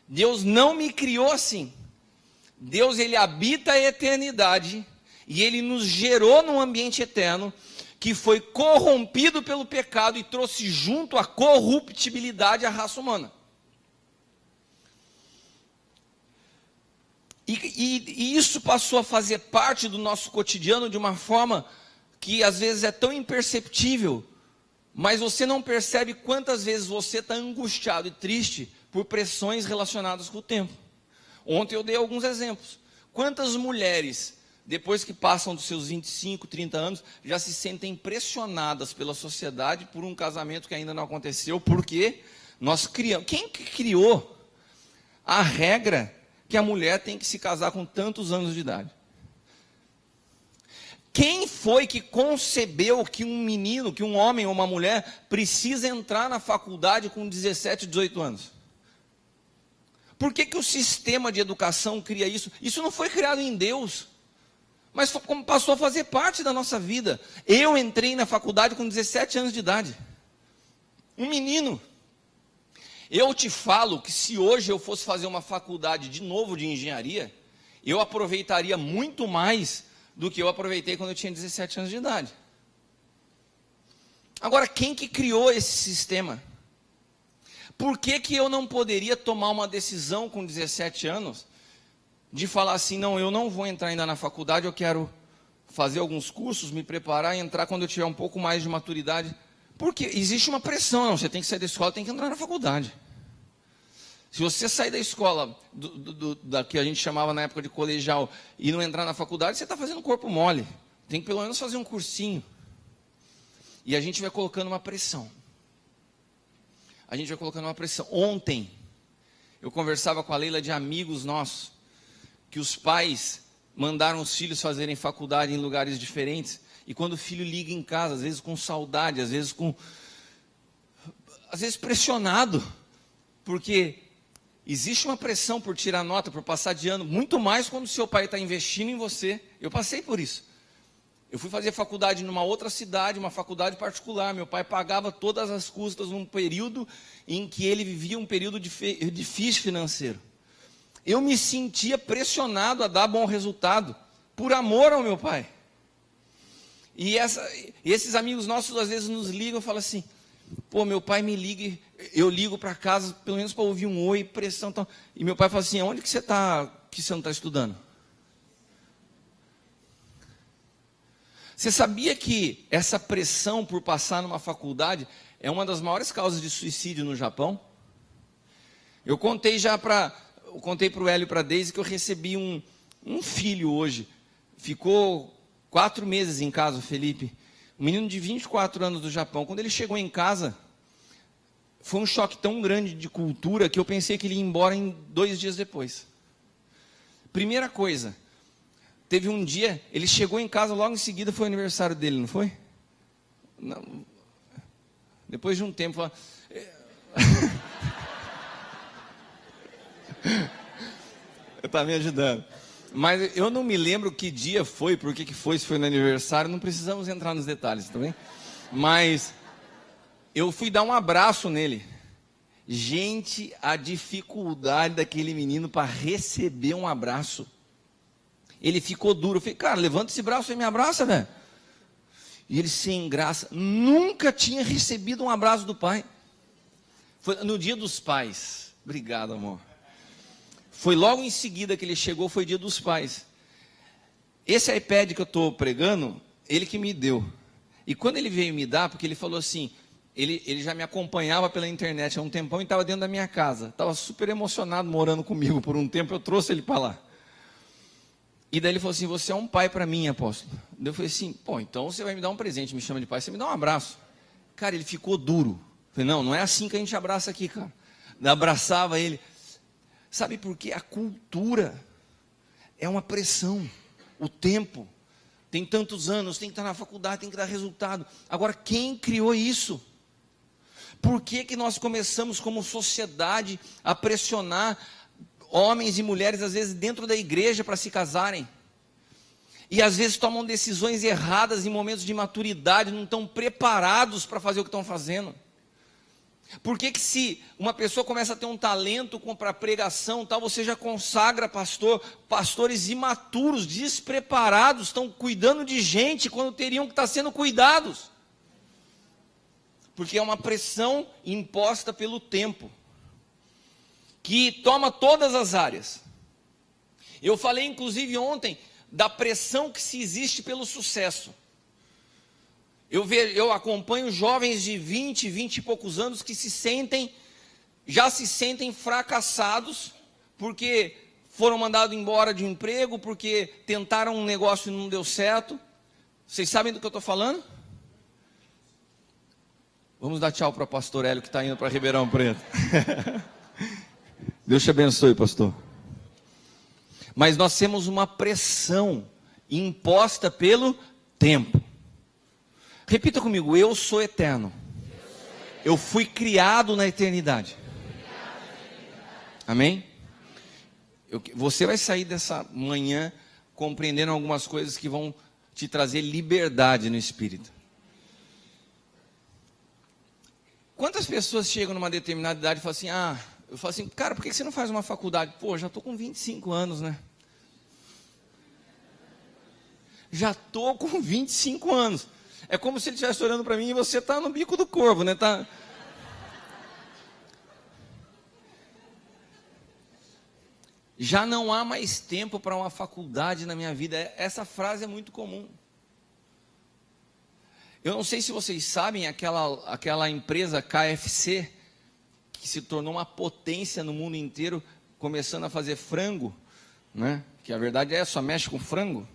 Deus não me criou assim. Deus, ele habita a eternidade e ele nos gerou num ambiente eterno que foi corrompido pelo pecado e trouxe junto a corruptibilidade à raça humana. E isso passou a fazer parte do nosso cotidiano de uma forma que às vezes é tão imperceptível, mas você não percebe quantas vezes você está angustiado e triste por pressões relacionadas com o tempo. Ontem eu dei alguns exemplos. Quantas mulheres, depois que passam dos seus 25, 30 anos, já se sentem pressionadas pela sociedade por um casamento que ainda não aconteceu, porque nós criamos. Quem que criou a regra que a mulher tem que se casar com tantos anos de idade? Quem foi que concebeu que um menino, que um homem ou uma mulher precisa entrar na faculdade com 17, 18 anos? Por que o sistema de educação cria isso? Isso não foi criado em Deus, mas passou a fazer parte da nossa vida. Eu entrei na faculdade com 17 anos de idade. Um menino. Eu te falo que se hoje eu fosse fazer uma faculdade de novo de engenharia, eu aproveitaria muito mais do que eu aproveitei quando eu tinha 17 anos de idade. Agora, quem que criou esse sistema? Por que que eu não poderia tomar uma decisão com 17 anos de falar assim, não, eu não vou entrar ainda na faculdade, eu quero fazer alguns cursos, me preparar e entrar quando eu tiver um pouco mais de maturidade? Porque existe uma pressão, não, você tem que sair da escola, tem que entrar na faculdade. Se você sair da escola, da que a gente chamava na época de colegial, e não entrar na faculdade, você está fazendo corpo mole. Tem que pelo menos fazer um cursinho. E a gente vai colocando uma pressão. A gente vai colocando uma pressão. Ontem, eu conversava com a Leila de amigos nossos, que os pais mandaram os filhos fazerem faculdade em lugares diferentes, e quando o filho liga em casa, às vezes com saudade, às vezes pressionado, porque existe uma pressão por tirar nota, por passar de ano, muito mais quando seu pai está investindo em você. Eu passei por isso. Eu fui fazer faculdade numa outra cidade, uma faculdade particular. Meu pai pagava todas as custas num período em que ele vivia um período difícil financeiro. Eu me sentia pressionado a dar bom resultado, por amor ao meu pai. E esses amigos nossos às vezes nos ligam e falam assim, pô, meu pai me liga, eu ligo para casa, pelo menos para ouvir um oi, pressão, tal. E meu pai fala assim, onde que você está, que você não está estudando? Você sabia que essa pressão por passar numa faculdade é uma das maiores causas de suicídio no Japão? Eu contei para o Hélio e para a Deise que eu recebi um filho hoje. Ficou 4 meses em casa, o Felipe. Um menino de 24 anos do Japão. Quando ele chegou em casa, foi um choque tão grande de cultura que eu pensei que ele ia embora em 2 dias depois. Primeira coisa, teve um dia, ele chegou em casa, logo em seguida foi o aniversário dele, não foi? Não. Depois de um tempo, falou... Está me ajudando. Mas eu não me lembro que dia foi, por que foi, se foi no aniversário, não precisamos entrar nos detalhes, tá bem? Mas eu fui dar um abraço nele. Gente, a dificuldade daquele menino para receber um abraço. Ele ficou duro. Eu falei, cara, levanta esse braço e me abraça, velho. E ele sem graça, nunca tinha recebido um abraço do pai. Foi no dia dos pais. Obrigado, amor. Foi logo em seguida que ele chegou, foi dia dos pais. Esse iPad que eu estou pregando, ele que me deu. E quando ele veio me dar, porque ele falou assim, ele já me acompanhava pela internet há um tempão e estava dentro da minha casa. Estava super emocionado morando comigo por um tempo, eu trouxe ele para lá. E daí ele falou assim, você é um pai para mim, apóstolo. Eu falei assim, pô, então você vai me dar um presente, me chama de pai, você me dá um abraço. Cara, ele ficou duro. Eu falei, não é assim que a gente abraça aqui, cara. Eu abraçava ele. Sabe por quê? A cultura é uma pressão. O tempo, tem tantos anos, tem que estar na faculdade, tem que dar resultado. Agora, quem criou isso? Por que nós começamos como sociedade a pressionar homens e mulheres, às vezes dentro da igreja, para se casarem? E às vezes tomam decisões erradas em momentos de maturidade, não estão preparados para fazer o que estão fazendo. Por que que se uma pessoa começa a ter um talento para pregação, tal, você já consagra pastores imaturos, despreparados, estão cuidando de gente quando teriam que estar sendo cuidados? Porque é uma pressão imposta pelo tempo, que toma todas as áreas. Eu falei inclusive ontem da pressão que se existe pelo sucesso. Eu acompanho jovens de 20 e poucos anos que já se sentem fracassados, porque foram mandados embora de um emprego, porque tentaram um negócio e não deu certo. Vocês sabem do que eu estou falando? Vamos dar tchau para o pastor Hélio que está indo para Ribeirão Preto. Deus te abençoe, pastor. Mas nós temos uma pressão imposta pelo tempo. Repita comigo: eu sou eterno. Eu fui criado na eternidade. Amém? Você vai sair dessa manhã compreendendo algumas coisas que vão te trazer liberdade no espírito. Quantas pessoas chegam numa determinada idade e falam assim: eu falo assim, cara, por que você não faz uma faculdade? Pô, já estou com 25 anos, né? Já estou com 25 anos. É como se ele estivesse olhando para mim e você está no bico do corvo, né? Já não há mais tempo para uma faculdade na minha vida. Essa frase é muito comum. Eu não sei se vocês sabem, aquela empresa KFC, que se tornou uma potência no mundo inteiro, começando a fazer frango, né? Que a verdade só mexe com frango.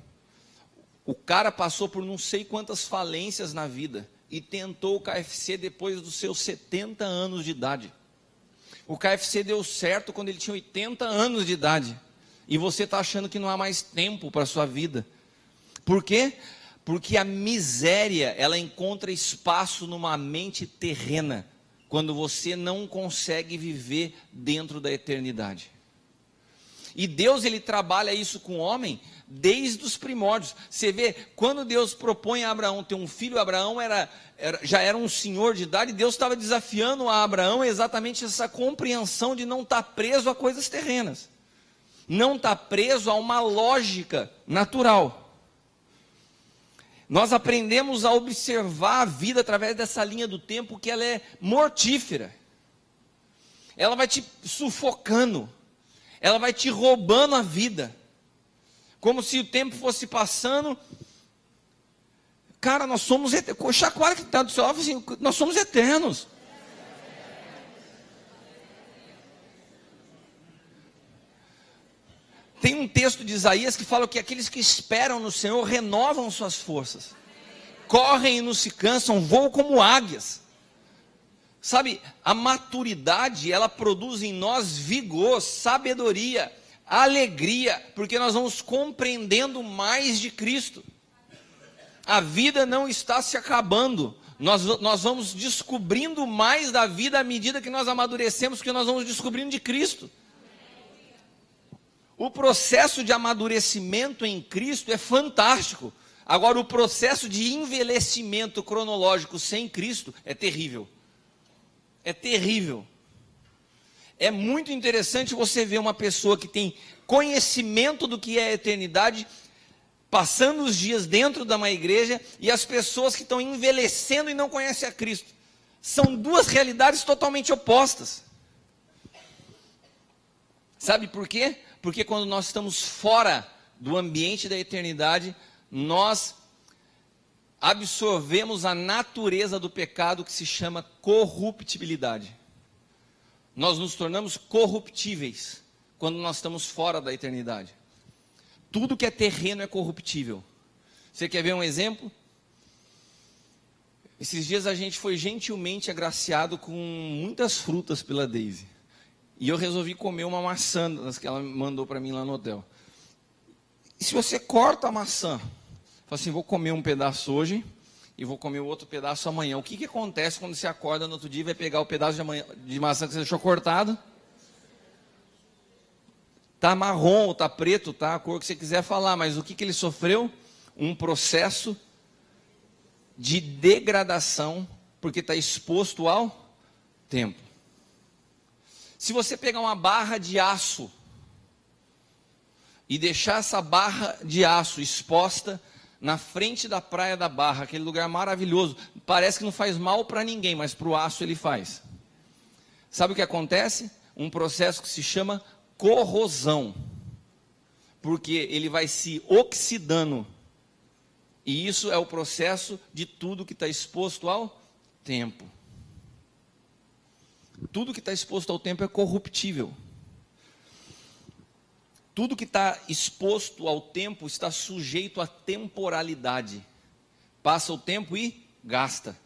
O cara passou por não sei quantas falências na vida e tentou o KFC depois dos seus 70 anos de idade. O KFC deu certo quando ele tinha 80 anos de idade. E você está achando que não há mais tempo para a sua vida. Por quê? Porque a miséria, ela encontra espaço numa mente terrena, quando você não consegue viver dentro da eternidade. E Deus, ele trabalha isso com o homem desde os primórdios. Você vê, quando Deus propõe a Abraão ter um filho, Abraão já era um senhor de idade, e Deus estava desafiando a Abraão exatamente essa compreensão de não estar preso a coisas terrenas. Não estar preso a uma lógica natural. Nós aprendemos a observar a vida através dessa linha do tempo, que ela é mortífera. Ela vai te sufocando. Ela vai te roubando a vida. Como se o tempo fosse passando. Cara, nós somos eternos. Chacoalha que está do seu lado, assim, nós somos eternos. Tem um texto de Isaías que fala que aqueles que esperam no Senhor renovam suas forças. Correm e não se cansam, voam como águias. Sabe, a maturidade, ela produz em nós vigor, sabedoria, alegria, porque nós vamos compreendendo mais de Cristo. A vida não está se acabando, nós vamos descobrindo mais da vida à medida que nós amadurecemos, porque nós vamos descobrindo de Cristo. O processo de amadurecimento em Cristo é fantástico. Agora, o processo de envelhecimento cronológico sem Cristo é terrível. É terrível. É muito interessante você ver uma pessoa que tem conhecimento do que é a eternidade, passando os dias dentro de uma igreja, e as pessoas que estão envelhecendo e não conhecem a Cristo. São duas realidades totalmente opostas. Sabe por quê? Porque quando nós estamos fora do ambiente da eternidade, nós absorvemos a natureza do pecado, que se chama corruptibilidade. Nós nos tornamos corruptíveis quando nós estamos fora da eternidade. Tudo que é terreno é corruptível. Você quer ver um exemplo? Esses dias a gente foi gentilmente agraciado com muitas frutas pela Daisy. E eu resolvi comer uma maçã das que ela mandou para mim lá no hotel. E se você corta a maçã, fala assim, vou comer um pedaço hoje e vou comer o outro pedaço amanhã. O que acontece quando você acorda no outro dia e vai pegar o pedaço de maçã que você deixou cortado? Está marrom ou está preto, tá? A cor que você quiser falar, mas o que ele sofreu? um processo de degradação, porque está exposto ao tempo. Se você pegar uma barra de aço e deixar essa barra de aço exposta na frente da praia da Barra, aquele lugar maravilhoso, parece que não faz mal para ninguém, mas para o aço ele faz. Sabe o que acontece? Um processo que se chama corrosão, porque ele vai se oxidando, e isso é o processo de tudo que está exposto ao tempo. Tudo que está exposto ao tempo é corruptível. Tudo que está exposto ao tempo está sujeito à temporalidade. Passa o tempo e gasta.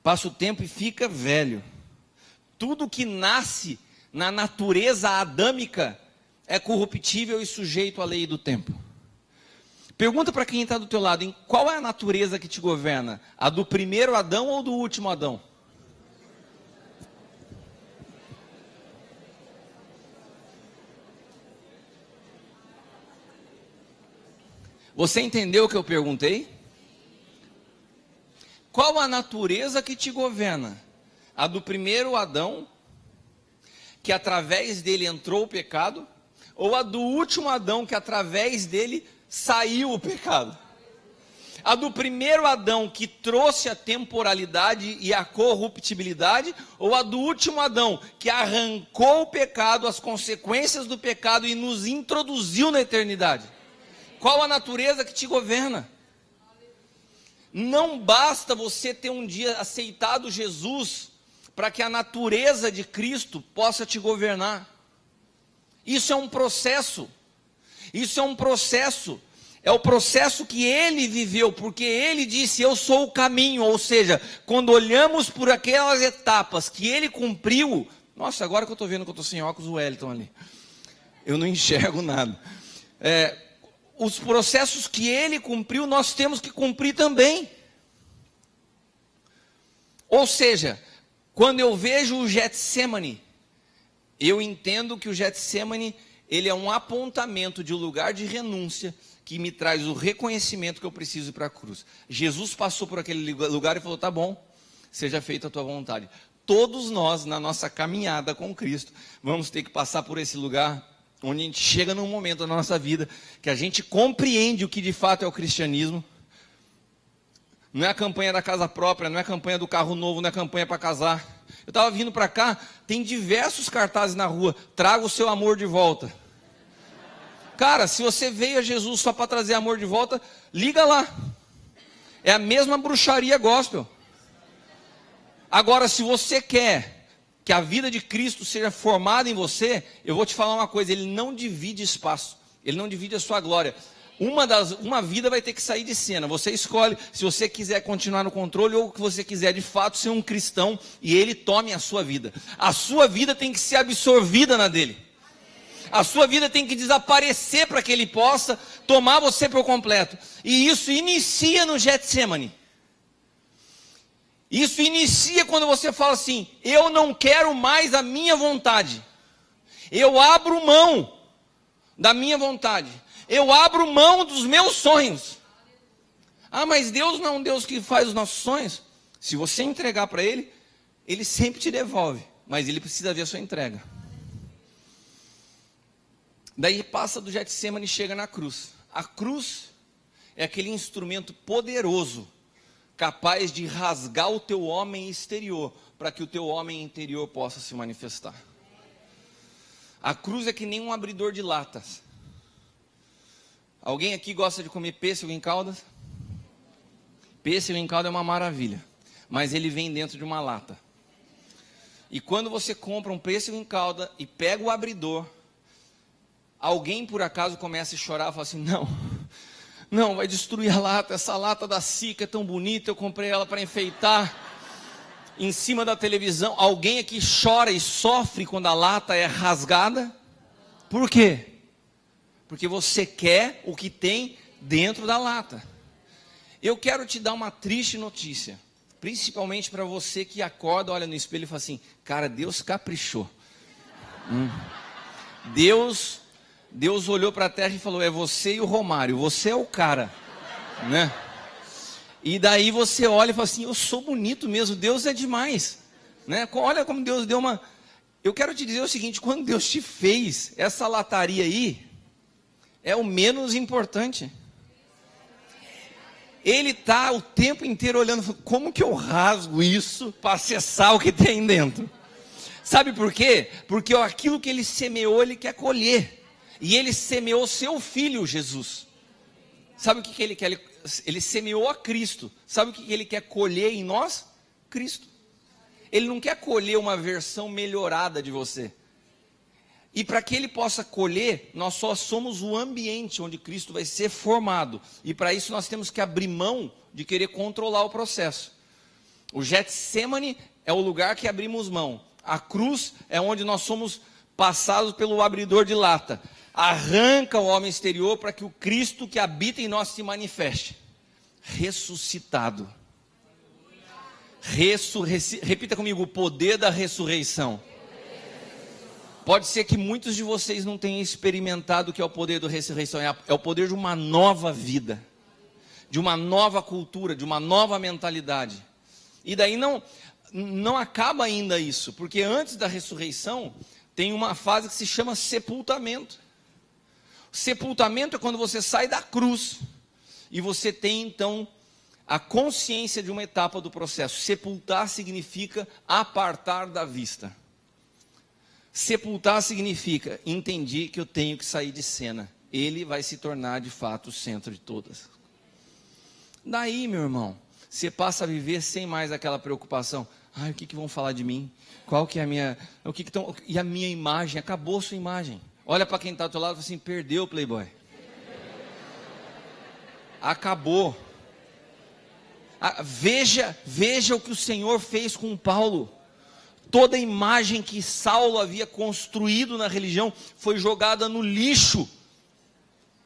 Passa o tempo e fica velho. Tudo que nasce na natureza adâmica é corruptível e sujeito à lei do tempo. Pergunta para quem está do teu lado, qual é a natureza que te governa? A do primeiro Adão ou do último Adão? Você entendeu o que eu perguntei? Qual a natureza que te governa? A do primeiro Adão, que através dele entrou o pecado, ou a do último Adão, que através dele saiu o pecado? A do primeiro Adão, que trouxe a temporalidade e a corruptibilidade, ou a do último Adão, que arrancou o pecado, as consequências do pecado e nos introduziu na eternidade? Qual a natureza que te governa? Não basta você ter um dia aceitado Jesus para que a natureza de Cristo possa te governar. Isso é um processo. Isso é um processo. É o processo que ele viveu, porque ele disse, eu sou o caminho. Ou seja, quando olhamos por aquelas etapas que ele cumpriu. Nossa, agora que eu estou vendo que eu estou sem óculos, o Wellington ali. Eu não enxergo nada. Os processos que ele cumpriu, nós temos que cumprir também. Ou seja, quando eu vejo o Getsemane, eu entendo que o Getsemane, ele é um apontamento de um lugar de renúncia, que me traz o reconhecimento que eu preciso ir para a cruz. Jesus passou por aquele lugar e falou, tá bom, seja feita a tua vontade. Todos nós, na nossa caminhada com Cristo, vamos ter que passar por esse lugar, onde a gente chega num momento da nossa vida, que a gente compreende o que de fato é o cristianismo. Não é a campanha da casa própria, não é a campanha do carro novo, não é a campanha para casar. Eu estava vindo para cá, tem diversos cartazes na rua, traga o seu amor de volta. Cara, se você veio a Jesus só para trazer amor de volta, liga lá. É a mesma bruxaria gospel. Agora, se você quer que a vida de Cristo seja formada em você, eu vou te falar uma coisa, ele não divide espaço, ele não divide a sua glória. Uma vida vai ter que sair de cena, você escolhe se você quiser continuar no controle ou que você quiser de fato ser um cristão e ele tome a sua vida. A sua vida tem que ser absorvida na dele. A sua vida tem que desaparecer para que ele possa tomar você por completo. E isso inicia no Getsemane. Isso inicia quando você fala assim, eu não quero mais a minha vontade. Eu abro mão da minha vontade. Eu abro mão dos meus sonhos. Ah, mas Deus não é um Deus que faz os nossos sonhos. Se você entregar para Ele, Ele sempre te devolve. Mas Ele precisa ver a sua entrega. Daí passa do Getsemane e chega na cruz. A cruz é aquele instrumento poderoso, capaz de rasgar o teu homem exterior, para que o teu homem interior possa se manifestar. A cruz é que nem um abridor de latas. Alguém aqui gosta de comer pêssego em caldas? Pêssego em calda é uma maravilha, mas ele vem dentro de uma lata. E quando você compra um pêssego em calda e pega o abridor, alguém por acaso começa a chorar e fala assim, não, vai destruir a lata, essa lata da Sica é tão bonita, eu comprei ela para enfeitar em cima da televisão. Alguém aqui chora e sofre quando a lata é rasgada? Por quê? Porque você quer o que tem dentro da lata. Eu quero te dar uma triste notícia, principalmente para você que acorda, olha no espelho e fala assim, cara, Deus caprichou. Deus olhou para a terra e falou, é você e o Romário, você é o cara. né? E daí você olha e fala assim, eu sou bonito mesmo, Deus é demais, né? Olha como Deus deu uma... Eu quero te dizer o seguinte, quando Deus te fez, essa lataria aí é o menos importante. Ele está o tempo inteiro olhando, como que eu rasgo isso para acessar o que tem dentro? Sabe por quê? Porque aquilo que ele semeou, ele quer colher. E ele semeou seu filho, Jesus. Sabe o que ele quer? Ele semeou a Cristo. Sabe o que ele quer colher em nós? Cristo. Ele não quer colher uma versão melhorada de você. E para que ele possa colher, nós só somos o ambiente onde Cristo vai ser formado. E para isso nós temos que abrir mão de querer controlar o processo. O Getsemane é o lugar que abrimos mão. A cruz é onde nós somos passados pelo abridor de lata. Arranca o homem exterior para que o Cristo que habita em nós se manifeste. Ressuscitado. Repita comigo, o poder da ressurreição. Pode ser que muitos de vocês não tenham experimentado o que é o poder da ressurreição. É o poder de uma nova vida, de uma nova cultura, de uma nova mentalidade. E daí não acaba ainda isso, porque antes da ressurreição tem uma fase que se chama sepultamento. Sepultamento é quando você sai da cruz e você tem então a consciência de uma etapa do processo. Sepultar significa apartar da vista. Sepultar significa, entendi que eu tenho que sair de cena. Ele vai se tornar de fato o centro de todas. Daí, meu irmão, você passa a viver sem mais aquela preocupação. Ai, o que vão falar de mim? Qual que é a minha... E a minha imagem? Acabou a sua imagem. Olha para quem está do teu lado e fala assim, perdeu o Playboy. Acabou. Veja o que o Senhor fez com Paulo. Toda a imagem que Saulo havia construído na religião foi jogada no lixo,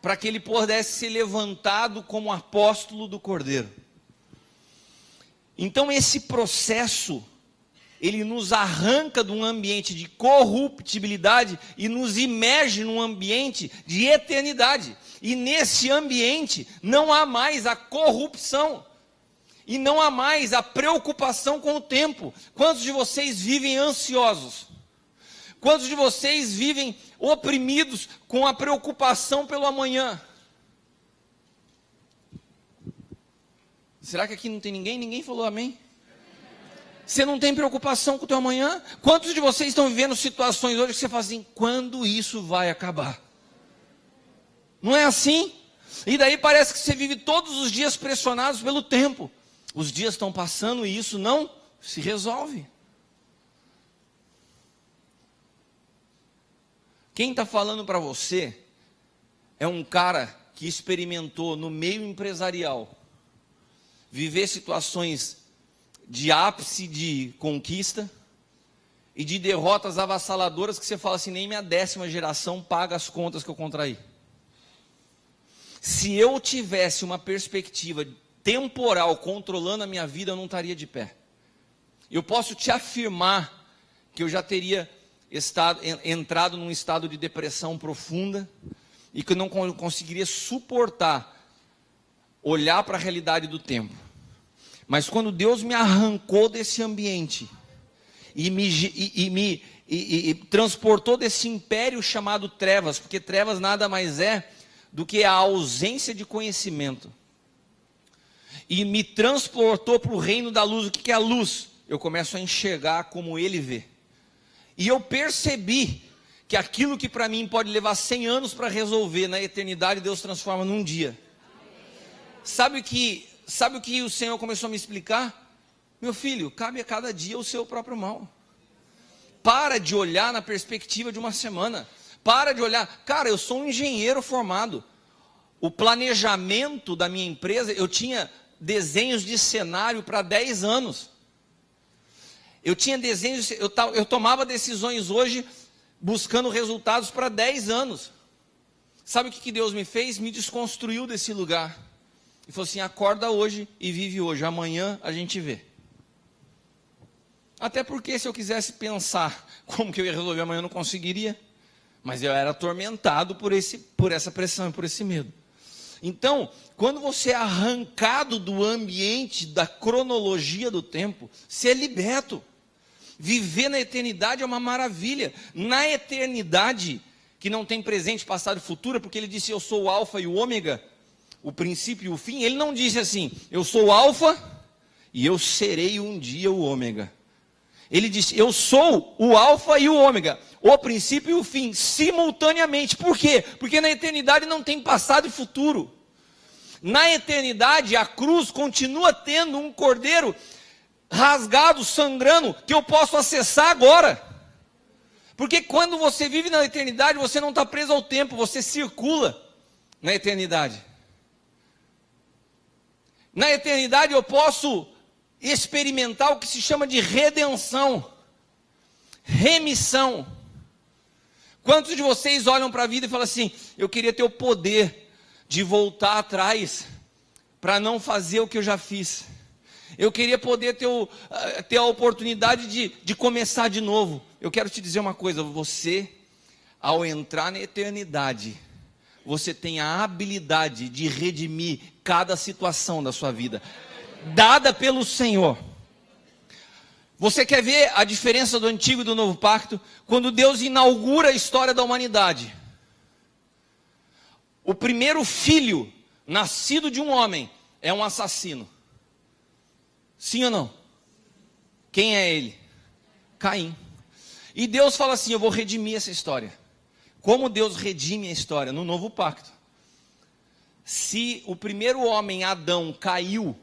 para que ele pudesse ser levantado como apóstolo do Cordeiro. Então esse processo, ele nos arranca de um ambiente de corruptibilidade e nos imerge num ambiente de eternidade. E nesse ambiente não há mais a corrupção. E não há mais a preocupação com o tempo. Quantos de vocês vivem ansiosos? Quantos de vocês vivem oprimidos com a preocupação pelo amanhã? Será que aqui não tem ninguém? Ninguém falou amém? Você não tem preocupação com o teu amanhã? Quantos de vocês estão vivendo situações hoje que você fala assim, quando isso vai acabar? Não é assim? E daí parece que você vive todos os dias pressionados pelo tempo. Os dias estão passando e isso não se resolve. Quem está falando para você é um cara que experimentou no meio empresarial viver situações de ápice de conquista e de derrotas avassaladoras que você fala assim, nem minha 10ª geração paga as contas que eu contraí. Se eu tivesse uma perspectiva temporal controlando a minha vida, eu não estaria de pé. Eu posso te afirmar que eu já teria entrado num estado de depressão profunda e que eu não conseguiria suportar olhar para a realidade do tempo. Mas quando Deus me arrancou desse ambiente e me transportou desse império chamado trevas, porque trevas nada mais é do que a ausência de conhecimento, e me transportou para o reino da luz. O que é a luz? Eu começo a enxergar como Ele vê. E eu percebi que aquilo que para mim pode levar 100 anos para resolver, na eternidade Deus transforma num dia. Sabe o que o Senhor começou a me explicar? Meu filho, cabe a cada dia o seu próprio mal. Para de olhar na perspectiva de uma semana. Para de olhar. Cara, eu sou um engenheiro formado. O planejamento da minha empresa, eu tinha desenhos de cenário para 10 anos. Eu tinha desenhos, eu tomava decisões hoje buscando resultados para 10 anos. Sabe o que Deus me fez? Me desconstruiu desse lugar. E falou assim, acorda hoje e vive hoje, amanhã a gente vê. Até porque se eu quisesse pensar como que eu ia resolver amanhã, eu não conseguiria. Mas eu era atormentado por essa pressão, por esse medo. Então, quando você é arrancado do ambiente, da cronologia do tempo, você é liberto. Viver na eternidade é uma maravilha. Na eternidade, que não tem presente, passado e futuro, porque ele disse, eu sou o alfa e o ômega, o princípio e o fim. Ele não disse assim, eu sou o alfa e eu serei um dia o ômega. Ele disse, eu sou o alfa e o ômega, o princípio e o fim, simultaneamente. Por quê? Porque na eternidade não tem passado e futuro. Na eternidade, a cruz continua tendo um cordeiro rasgado, sangrando, que eu posso acessar agora. Porque quando você vive na eternidade, você não está preso ao tempo, você circula na eternidade. Na eternidade eu posso experimentar o que se chama de redenção, remissão. Quantos de vocês olham para a vida e falam assim, eu queria ter o poder de voltar atrás, para não fazer o que eu já fiz. Eu queria poder ter a oportunidade de começar de novo. Eu quero te dizer uma coisa, você, ao entrar na eternidade, você tem a habilidade de redimir cada situação da sua vida, dada pelo Senhor. Você quer ver a diferença do Antigo e do Novo Pacto? Quando Deus inaugura a história da humanidade, o primeiro filho nascido de um homem é um assassino. Sim ou não? Quem é ele? Caim. E Deus fala assim, eu vou redimir essa história. Como Deus redime a história? No Novo Pacto. Se o primeiro homem, Adão, caiu,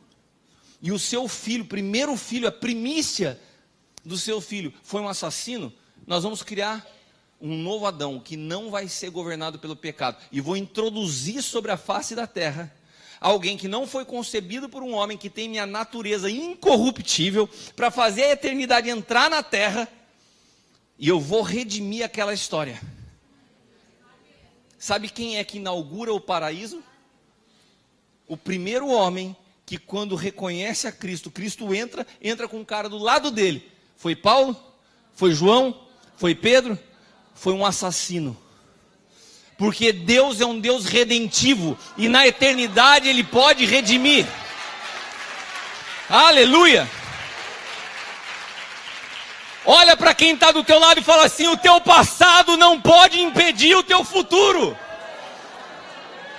e o seu filho, primeiro filho, a primícia do seu filho, foi um assassino, nós vamos criar um novo Adão, que não vai ser governado pelo pecado. E vou introduzir sobre a face da terra alguém que não foi concebido por um homem, que tem minha natureza incorruptível, para fazer a eternidade entrar na terra, e eu vou redimir aquela história. Sabe quem é que inaugura o paraíso? O primeiro homem que, quando reconhece a Cristo, Cristo entra com um cara do lado dele. Foi Paulo? Foi João? Foi Pedro? Foi um assassino. Porque Deus é um Deus redentivo, e na eternidade Ele pode redimir. Aleluia! Olha para quem está do teu lado e fala assim, o teu passado não pode impedir o teu futuro.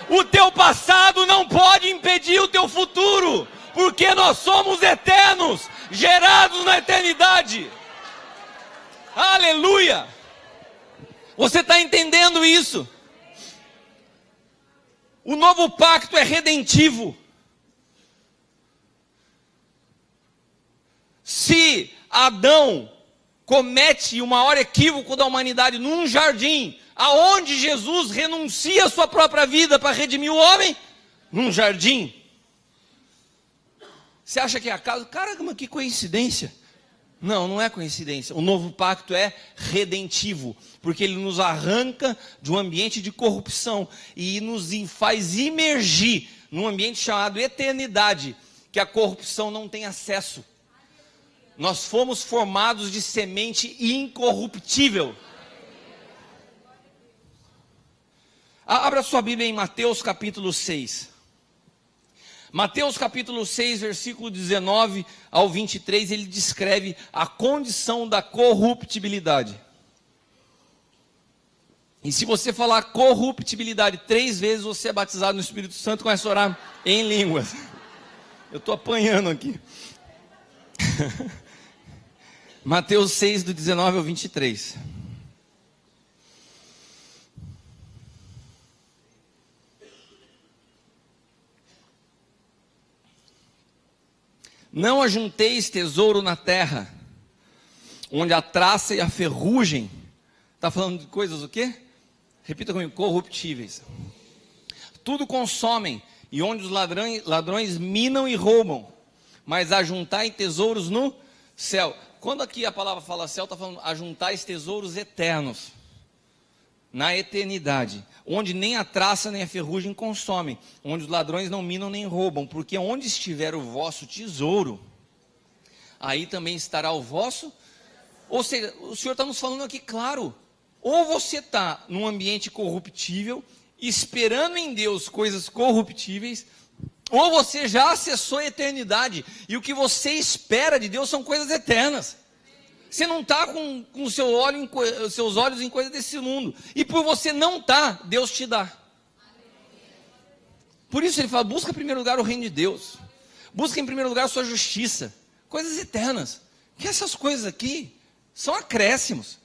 O teu passado não pode impedir o teu futuro, porque nós somos eternos, gerados na eternidade. Aleluia! Você está entendendo isso? O novo pacto é redentivo. Se Adão comete o maior equívoco da humanidade num jardim, aonde Jesus renuncia a sua própria vida para redimir o homem? Num jardim. Você acha que é acaso? Caramba, que coincidência. Não, não é coincidência. O novo pacto é redentivo, porque ele nos arranca de um ambiente de corrupção e nos faz imergir num ambiente chamado eternidade, que a corrupção não tem acesso. Nós fomos formados de semente incorruptível. Abra sua Bíblia em Mateus capítulo 6. Mateus capítulo 6, versículo 19 ao 23, ele descreve a condição da corruptibilidade. E se você falar corruptibilidade 3 vezes, você é batizado no Espírito Santo e começa a orar em línguas. Eu estou apanhando aqui. Mateus 6, do 19 ao 23. Não ajunteis tesouro na terra, onde a traça e a ferrugem, está falando de coisas o quê? Repita comigo, corruptíveis. Tudo consomem, e onde os ladrões minam e roubam, mas ajuntai tesouros no céu. Quando aqui a palavra fala céu, está falando ajuntais tesouros eternos, na eternidade, onde nem a traça nem a ferrugem consomem, onde os ladrões não minam nem roubam, porque onde estiver o vosso tesouro, aí também estará o vosso. Ou seja, o Senhor está nos falando aqui claro, ou você está num ambiente corruptível, esperando em Deus coisas corruptíveis, ou você já acessou a eternidade, e o que você espera de Deus são coisas eternas. Você não está com os seus olhos em coisas desse mundo, e por você não estar, Deus te dá. Por isso ele fala, busca em primeiro lugar o reino de Deus, busca em primeiro lugar a sua justiça, coisas eternas, que essas coisas aqui são acréscimos.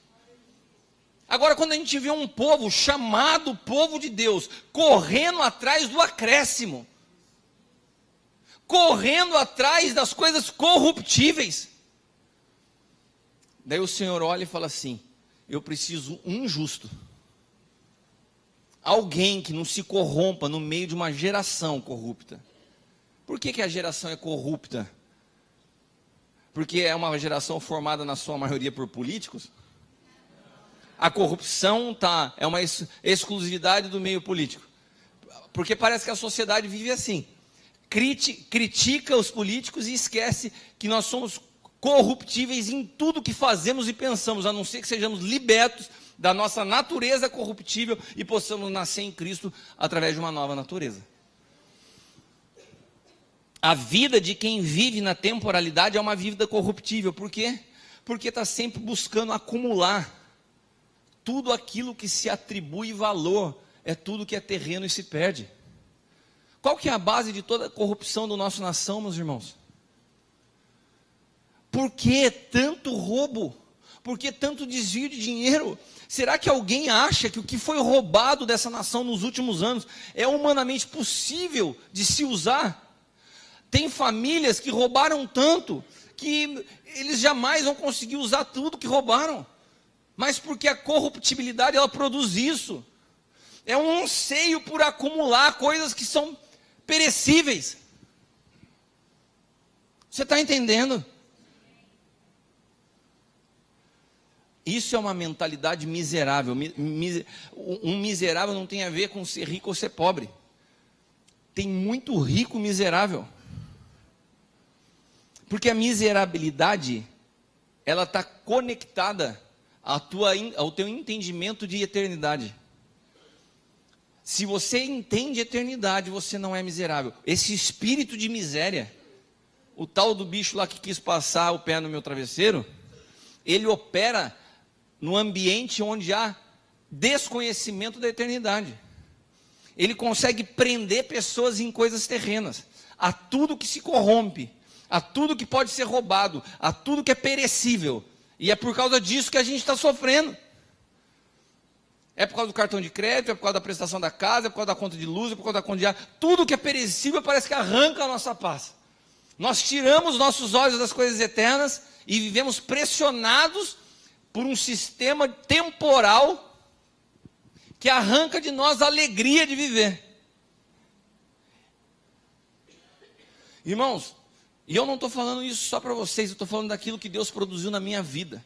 Agora, quando a gente vê um povo chamado povo de Deus, correndo atrás do acréscimo, correndo atrás das coisas corruptíveis, daí o Senhor olha e fala assim, eu preciso um justo, alguém que não se corrompa no meio de uma geração corrupta. Por que a geração é corrupta? Porque é uma geração formada na sua maioria por políticos? A corrupção é uma exclusividade do meio político. Porque parece que a sociedade vive assim. Critica os políticos e esquece que nós somos corruptíveis em tudo que fazemos e pensamos, a não ser que sejamos libertos da nossa natureza corruptível e possamos nascer em Cristo através de uma nova natureza. A vida de quem vive na temporalidade é uma vida corruptível. Por quê? Porque está sempre buscando acumular tudo aquilo que se atribui valor, é tudo que é terreno e se perde. Qual que é a base de toda a corrupção da nossa nação, meus irmãos? Por que tanto roubo? Por que tanto desvio de dinheiro? Será que alguém acha que o que foi roubado dessa nação nos últimos anos é humanamente possível de se usar? Tem famílias que roubaram tanto que eles jamais vão conseguir usar tudo que roubaram. Mas porque a corruptibilidade ela produz isso. É um anseio por acumular coisas que são perecíveis. Você está entendendo? Isso é uma mentalidade miserável. Um miserável não tem a ver com ser rico ou ser pobre. Tem muito rico miserável. Porque a miserabilidade, ela está conectada ao teu entendimento de eternidade. Se você entende eternidade, você não é miserável. Esse espírito de miséria, o tal do bicho lá que quis passar o pé no meu travesseiro, ele opera no ambiente onde há desconhecimento da eternidade. Ele consegue prender pessoas em coisas terrenas, a tudo que se corrompe, a tudo que pode ser roubado, a tudo que é perecível. E é por causa disso que a gente está sofrendo. É por causa do cartão de crédito, é por causa da prestação da casa, é por causa da conta de luz, é por causa da conta de ar. Tudo que é perecível parece que arranca a nossa paz. Nós tiramos nossos olhos das coisas eternas e vivemos pressionados por um sistema temporal que arranca de nós a alegria de viver. Irmãos, e eu não estou falando isso só para vocês, eu estou falando daquilo que Deus produziu na minha vida.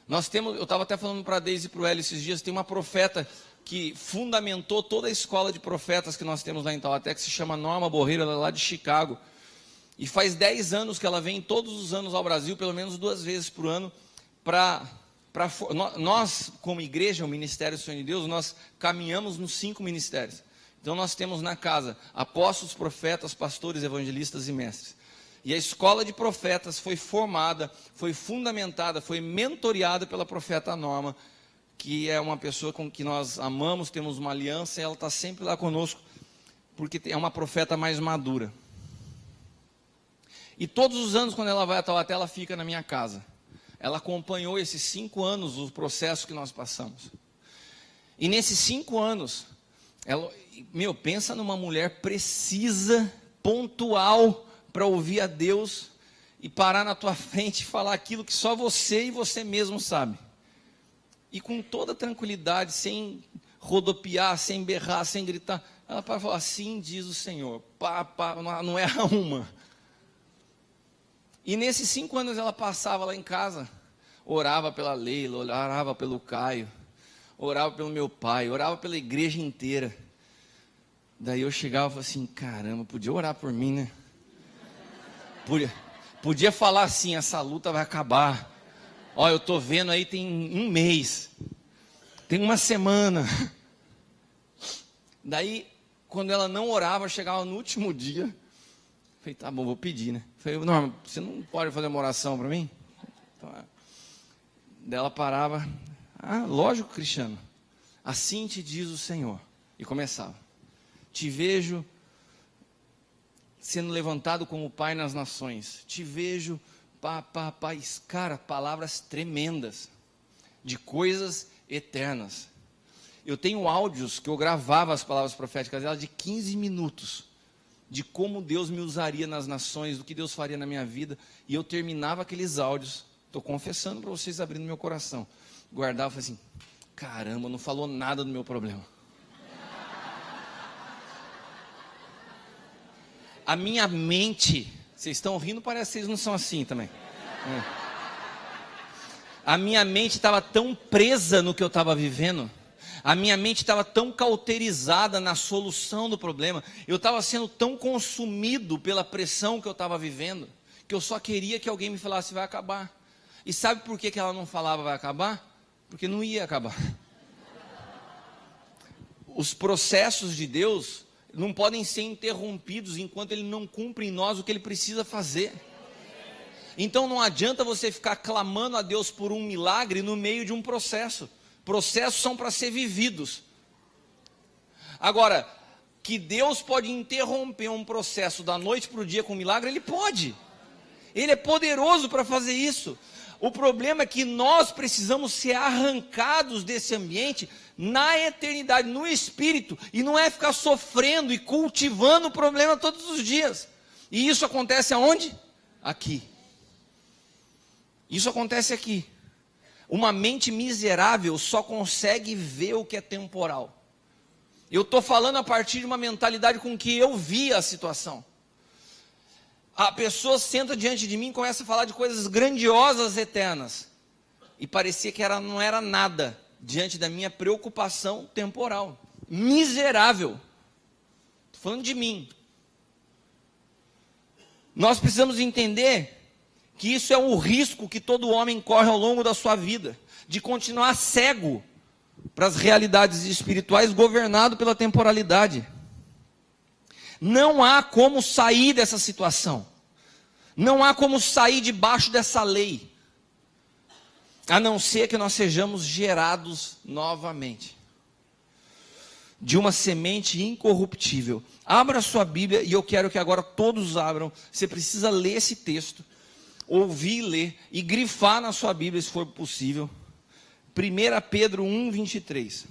Eu estava até falando para a Deise e para o Hélio esses dias, tem uma profeta que fundamentou toda a escola de profetas que nós temos lá em Taubaté, que se chama Norma Borreiro, ela é lá de Chicago. E faz 10 anos que ela vem todos os anos ao Brasil, pelo menos 2 vezes por ano, nós, como igreja, o Ministério Sonho de Deus, nós caminhamos nos 5 ministérios. Então nós temos na casa apóstolos, profetas, pastores, evangelistas e mestres. E a escola de profetas foi formada, foi fundamentada, foi mentoreada pela profeta Norma, que é uma pessoa com que nós amamos, temos uma aliança, e ela está sempre lá conosco, porque é uma profeta mais madura. E todos os anos, quando ela vai a Taubaté, ela fica na minha casa. Ela acompanhou esses 5 anos, o processo que nós passamos. E nesses 5 anos, pensa numa mulher precisa, pontual, para ouvir a Deus e parar na tua frente e falar aquilo que só você e você mesmo sabe. E com toda tranquilidade, sem rodopiar, sem berrar, sem gritar, ela para falar, assim diz o Senhor, não erra uma. E nesses 5 anos ela passava lá em casa, orava pela Leila, orava pelo Caio, orava pelo meu pai, orava pela igreja inteira. Daí eu chegava e falava assim, caramba, podia orar por mim, né? Podia falar assim, essa luta vai acabar. Ó, eu estou vendo aí tem 1 mês, tem 1 semana. Daí, quando ela não orava, chegava no último dia, falei, tá bom, vou pedir, né? Falei, Norma, você não pode fazer uma oração para mim? Então, daí ela parava, lógico, Cristiano, assim te diz o Senhor. E começava, te vejo sendo levantado como pai nas nações, te vejo, cara, palavras tremendas, de coisas eternas. Eu tenho áudios que eu gravava as palavras proféticas dela de 15 minutos, de como Deus me usaria nas nações, do que Deus faria na minha vida, e eu terminava aqueles áudios, estou confessando para vocês, abrindo meu coração, guardava e falei assim, caramba, não falou nada do meu problema. A minha mente, vocês estão rindo, parece que vocês não são assim também. A minha mente estava tão presa no que eu estava vivendo, a minha mente estava tão cauterizada na solução do problema, eu estava sendo tão consumido pela pressão que eu estava vivendo, que eu só queria que alguém me falasse, vai acabar. E sabe por que ela não falava vai acabar? Porque não ia acabar. Os processos de Deus não podem ser interrompidos enquanto Ele não cumpre em nós o que Ele precisa fazer. Então não adianta você ficar clamando a Deus por um milagre no meio de um processo. Processos são para ser vividos. Agora, que Deus pode interromper um processo da noite para o dia com um milagre, Ele pode. Ele é poderoso para fazer isso. O problema é que nós precisamos ser arrancados desse ambiente na eternidade, no espírito, e não é ficar sofrendo e cultivando o problema todos os dias. E isso acontece aonde? Aqui. Isso acontece aqui. Uma mente miserável só consegue ver o que é temporal. Eu estou falando a partir de uma mentalidade com que eu vi a situação. A pessoa senta diante de mim e começa a falar de coisas grandiosas, eternas. E parecia que não era nada diante da minha preocupação temporal. Miserável. Estou falando de mim. Nós precisamos entender que isso é um risco que todo homem corre ao longo da sua vida, de continuar cego para as realidades espirituais, governado pela temporalidade. Não há como sair dessa situação. Não há como sair debaixo dessa lei, a não ser que nós sejamos gerados novamente, de uma semente incorruptível. Abra sua Bíblia, e eu quero que agora todos abram. Você precisa ler esse texto, ouvir, ler, e grifar na sua Bíblia, se for possível. 1 Pedro 1, 23.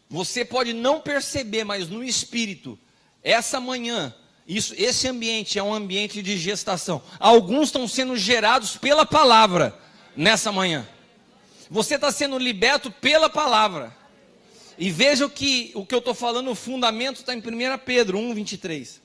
Você pode não perceber, mas no espírito, essa manhã, esse ambiente é um ambiente de gestação. Alguns estão sendo gerados pela palavra nessa manhã. Você está sendo liberto pela palavra. E veja o que eu estou falando, o fundamento está em 1 Pedro 1, 23.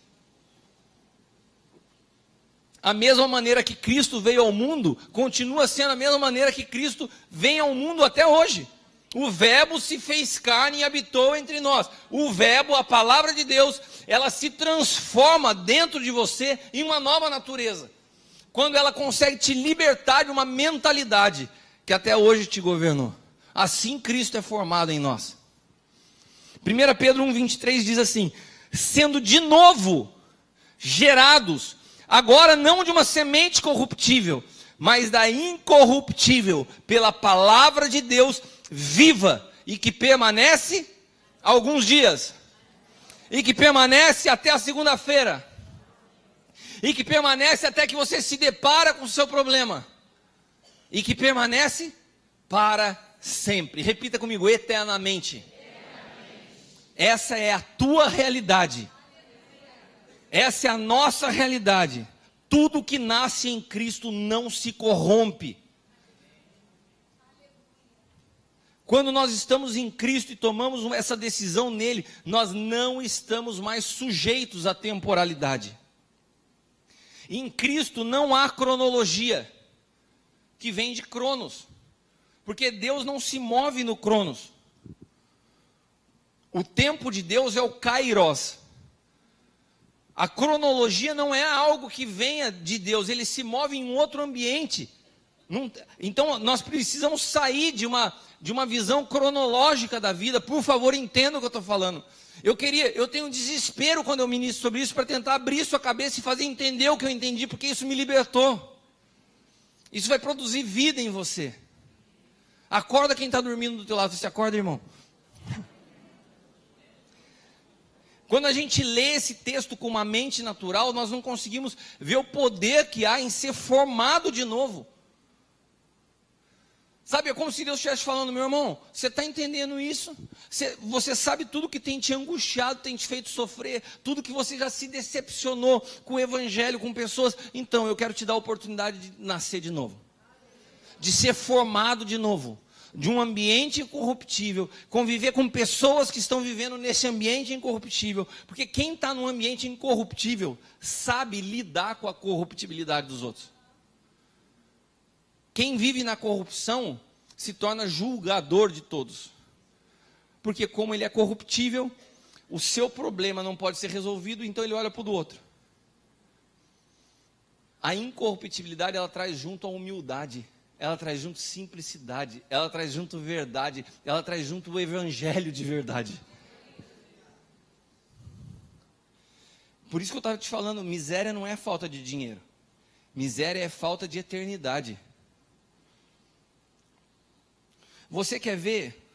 A mesma maneira que Cristo veio ao mundo, continua sendo a mesma maneira que Cristo vem ao mundo até hoje. O verbo se fez carne e habitou entre nós. O verbo, a palavra de Deus, ela se transforma dentro de você em uma nova natureza. Quando ela consegue te libertar de uma mentalidade que até hoje te governou. Assim Cristo é formado em nós. 1 Pedro 1, 23 diz assim: sendo de novo gerados, agora não de uma semente corruptível, mas da incorruptível, pela palavra de Deus viva, e que permanece alguns dias, e que permanece até a segunda-feira, e que permanece até que você se depara com o seu problema, e que permanece para sempre. Repita comigo: eternamente. Essa é a tua realidade, essa é a nossa realidade. Tudo que nasce em Cristo não se corrompe. Quando nós estamos em Cristo e tomamos essa decisão nele, nós não estamos mais sujeitos à temporalidade. Em Cristo não há cronologia, que vem de Cronos, porque Deus não se move no Cronos. O tempo de Deus é o Kairos. A cronologia não é algo que venha de Deus, ele se move em um outro ambiente. Então, nós precisamos sair de uma visão cronológica da vida. Por favor, entenda o que eu estou falando. Eu tenho um desespero quando eu ministro sobre isso, para tentar abrir sua cabeça e fazer entender o que eu entendi, porque isso me libertou. Isso vai produzir vida em você. Acorda quem está dormindo do teu lado. Você acorda, irmão? Quando a gente lê esse texto com uma mente natural, nós não conseguimos ver o poder que há em ser formado de novo. Sabe, é como se Deus estivesse falando: meu irmão, você está entendendo isso? Você sabe tudo que tem te angustiado, tem te feito sofrer, tudo que você já se decepcionou com o evangelho, com pessoas. Então, eu quero te dar a oportunidade de nascer de novo, de ser formado de novo, de um ambiente incorruptível, conviver com pessoas que estão vivendo nesse ambiente incorruptível, porque quem está num ambiente incorruptível sabe lidar com a corruptibilidade dos outros. Quem vive na corrupção se torna julgador de todos, porque como ele é corruptível, o seu problema não pode ser resolvido, então ele olha para o do outro. A incorruptibilidade, ela traz junto a humildade, ela traz junto simplicidade, ela traz junto verdade, ela traz junto o evangelho de verdade. Por isso que eu estava te falando, miséria não é falta de dinheiro, miséria é falta de eternidade. Você quer ver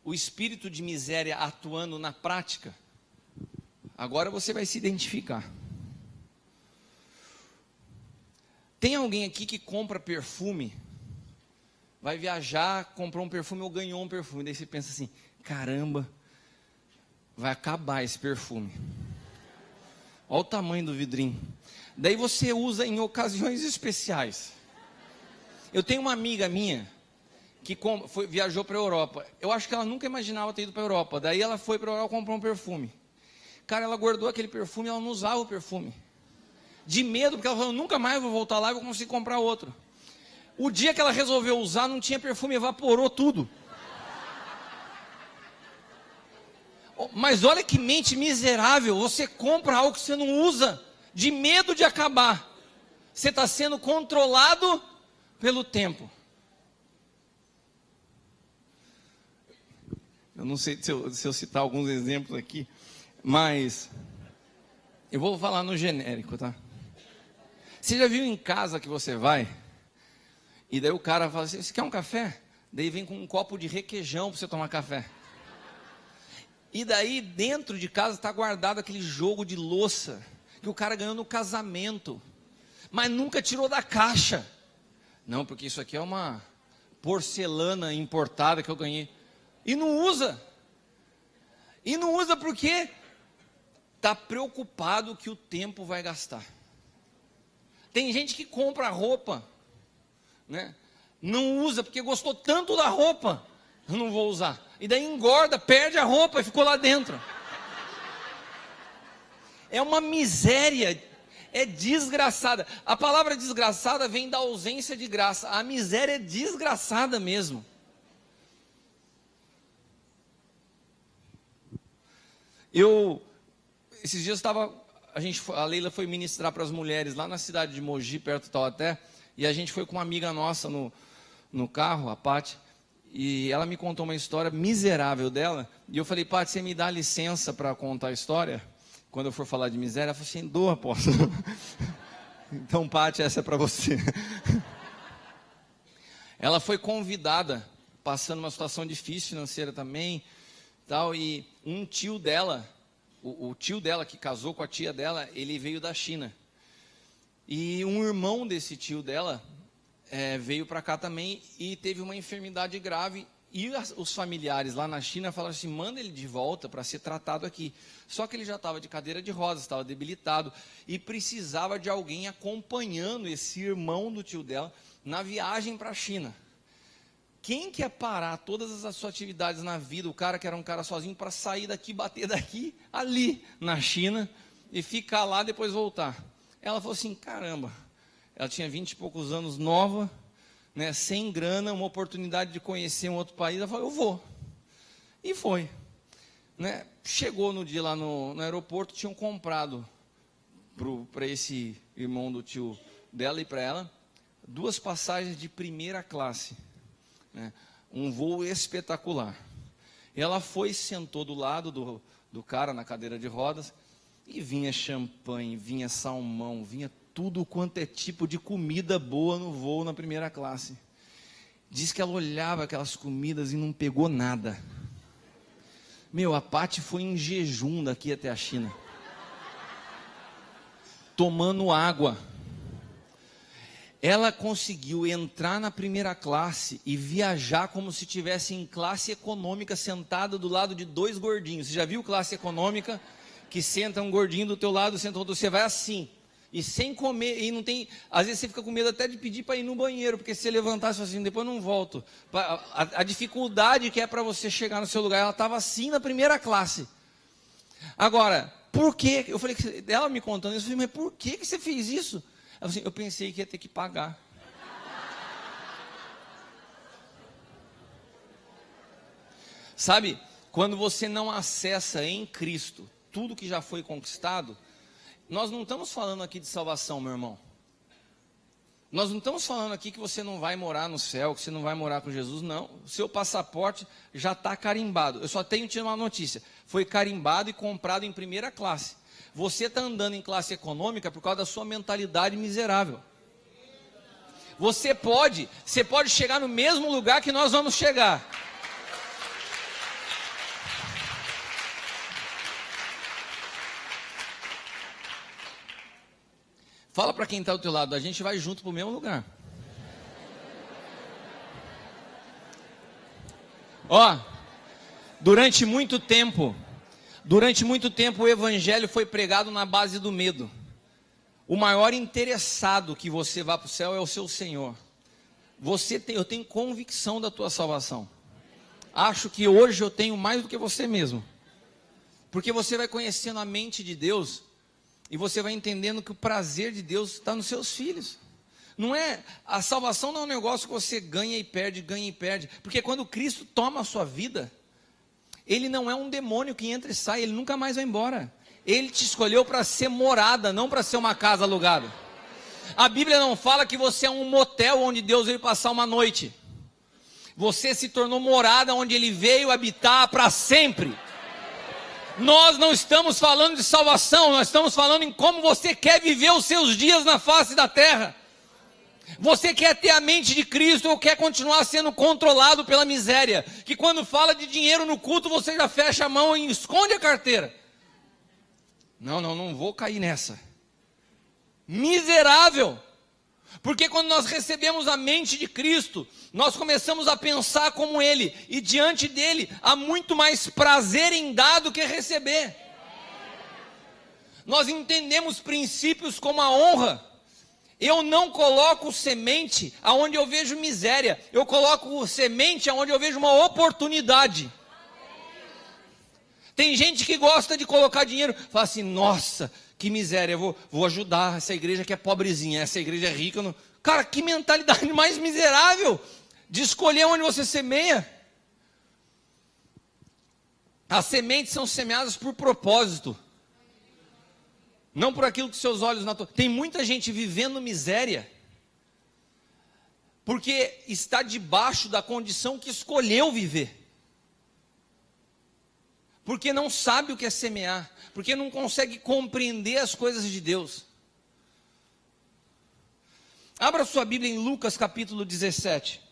o espírito de miséria atuando na prática? Agora você vai se identificar. Tem alguém aqui que compra perfume, vai viajar, comprou um perfume ou ganhou um perfume, daí você pensa assim: caramba, vai acabar esse perfume. Olha o tamanho do vidrinho. Daí você usa em ocasiões especiais. Eu tenho uma amiga minha que viajou para a Europa. Eu acho que ela nunca imaginava ter ido para a Europa. Daí ela foi para a Europa e comprou um perfume. Cara, ela guardou aquele perfume, ela não usava o perfume. De medo, porque ela falou: nunca mais vou voltar lá e vou conseguir comprar outro. O dia que ela resolveu usar, não tinha perfume, evaporou tudo. Mas olha que mente miserável, você compra algo que você não usa, de medo de acabar. Você está sendo controlado pelo tempo. Eu não sei se eu citar alguns exemplos aqui, mas eu vou falar no genérico, tá? Você já viu em casa que você vai, e daí o cara fala assim: você quer um café? Daí vem com um copo de requeijão para você tomar café. E daí dentro de casa está guardado aquele jogo de louça que o cara ganhou no casamento, mas nunca tirou da caixa. Não, porque isso aqui é uma porcelana importada que eu ganhei. E não usa. E não usa porque está preocupado que o tempo vai gastar. Tem gente que compra roupa, né? Não usa porque gostou tanto da roupa. Eu não vou usar. E daí engorda, perde a roupa e ficou lá dentro. É uma miséria, é desgraçada. A palavra desgraçada vem da ausência de graça. A miséria é desgraçada mesmo. Esses dias a Leila foi ministrar para as mulheres lá na cidade de Mogi, perto de Taubaté, e a gente foi com uma amiga nossa no carro, a Paty, e ela me contou uma história miserável dela, e eu falei: Paty, você me dá licença para contar a história? Quando eu for falar de miséria, ela falou assim: dou, apóstolo. Então, Paty, essa é para você. Ela foi convidada, passando uma situação difícil financeira também, tal, e um tio dela, o tio dela que casou com a tia dela, ele veio da China. E um irmão desse tio dela veio para cá também e teve uma enfermidade grave. E os familiares lá na China falaram assim: manda ele de volta para ser tratado aqui. Só que ele já estava de cadeira de rodas, estava debilitado e precisava de alguém acompanhando esse irmão do tio dela na viagem para a China. Quem quer parar todas as suas atividades na vida, o cara que era um cara sozinho, para sair daqui, bater daqui, ali na China, e ficar lá, depois voltar? Ela falou assim: caramba, ela tinha 20 e poucos anos, nova, né, sem grana, uma oportunidade de conhecer um outro país. Ela falou: eu vou. E foi. Né? Chegou no dia lá no aeroporto, tinham comprado para esse irmão do tio dela e para ela 2 passagens de primeira classe, né? Um voo espetacular. Ela foi e sentou do lado do cara na cadeira de rodas, e vinha champanhe, vinha salmão, vinha tudo quanto é tipo de comida boa no voo na primeira classe. Diz que ela olhava aquelas comidas e não pegou nada. Meu, a Paty foi em jejum daqui até a China, tomando água. Ela conseguiu entrar na primeira classe e viajar como se estivesse em classe econômica, sentada do lado de 2 gordinhos. Você já viu classe econômica? Que senta um gordinho do teu lado, senta outro, você vai assim, e sem comer, e não tem, às vezes você fica com medo até de pedir para ir no banheiro, porque se você levantasse assim, depois não volto. A dificuldade que é para você chegar no seu lugar, ela estava assim na primeira classe. Agora, por que? Eu falei, ela me contando isso, eu falei, mas por que você fez isso? Eu pensei que ia ter que pagar. Sabe, quando você não acessa em Cristo tudo que já foi conquistado, nós não estamos falando aqui de salvação, meu irmão. Nós não estamos falando aqui que você não vai morar no céu, que você não vai morar com Jesus, não. O seu passaporte já está carimbado. Eu só tenho te uma notícia. Foi carimbado e comprado em primeira classe. Você está andando em classe econômica por causa da sua mentalidade miserável. Você pode chegar no mesmo lugar que nós vamos chegar. Fala para quem está do teu lado, a gente vai junto para o mesmo lugar. Ó, durante muito tempo o evangelho foi pregado na base do medo. O maior interessado que você vá para o céu é o seu Senhor. Eu tenho convicção da tua salvação. Acho que hoje eu tenho mais do que você mesmo. Porque você vai conhecendo a mente de Deus e você vai entendendo que o prazer de Deus está nos seus filhos. Não é, a salvação não é um negócio que você ganha e perde. Porque quando Cristo toma a sua vida, Ele não é um demônio que entra e sai, Ele nunca mais vai embora. Ele te escolheu para ser morada, não para ser uma casa alugada. A Bíblia não fala que você é um motel onde Deus veio passar uma noite. Você se tornou morada onde Ele veio habitar para sempre. Nós não estamos falando de salvação, nós estamos falando em como você quer viver os seus dias na face da terra. Você quer ter a mente de Cristo ou quer continuar sendo controlado pela miséria? Que quando fala de dinheiro no culto, você já fecha a mão e esconde a carteira. Não vou cair nessa. Miserável. Porque quando nós recebemos a mente de Cristo, nós começamos a pensar como Ele. E diante dEle, há muito mais prazer em dar do que receber. Nós entendemos princípios como a honra. Eu não coloco semente aonde eu vejo miséria. Eu coloco semente aonde eu vejo uma oportunidade. Tem gente que gosta de colocar dinheiro. Fala assim, nossa, que miséria. Eu vou ajudar essa igreja que é pobrezinha. Essa igreja é rica. Não... Cara, que mentalidade mais miserável de escolher onde você semeia. As sementes são semeadas por propósito. Não por aquilo que seus olhos naturais. Tem muita gente vivendo miséria porque está debaixo da condição que escolheu viver. Porque não sabe o que é semear, porque não consegue compreender as coisas de Deus. Abra sua Bíblia em Lucas capítulo 17.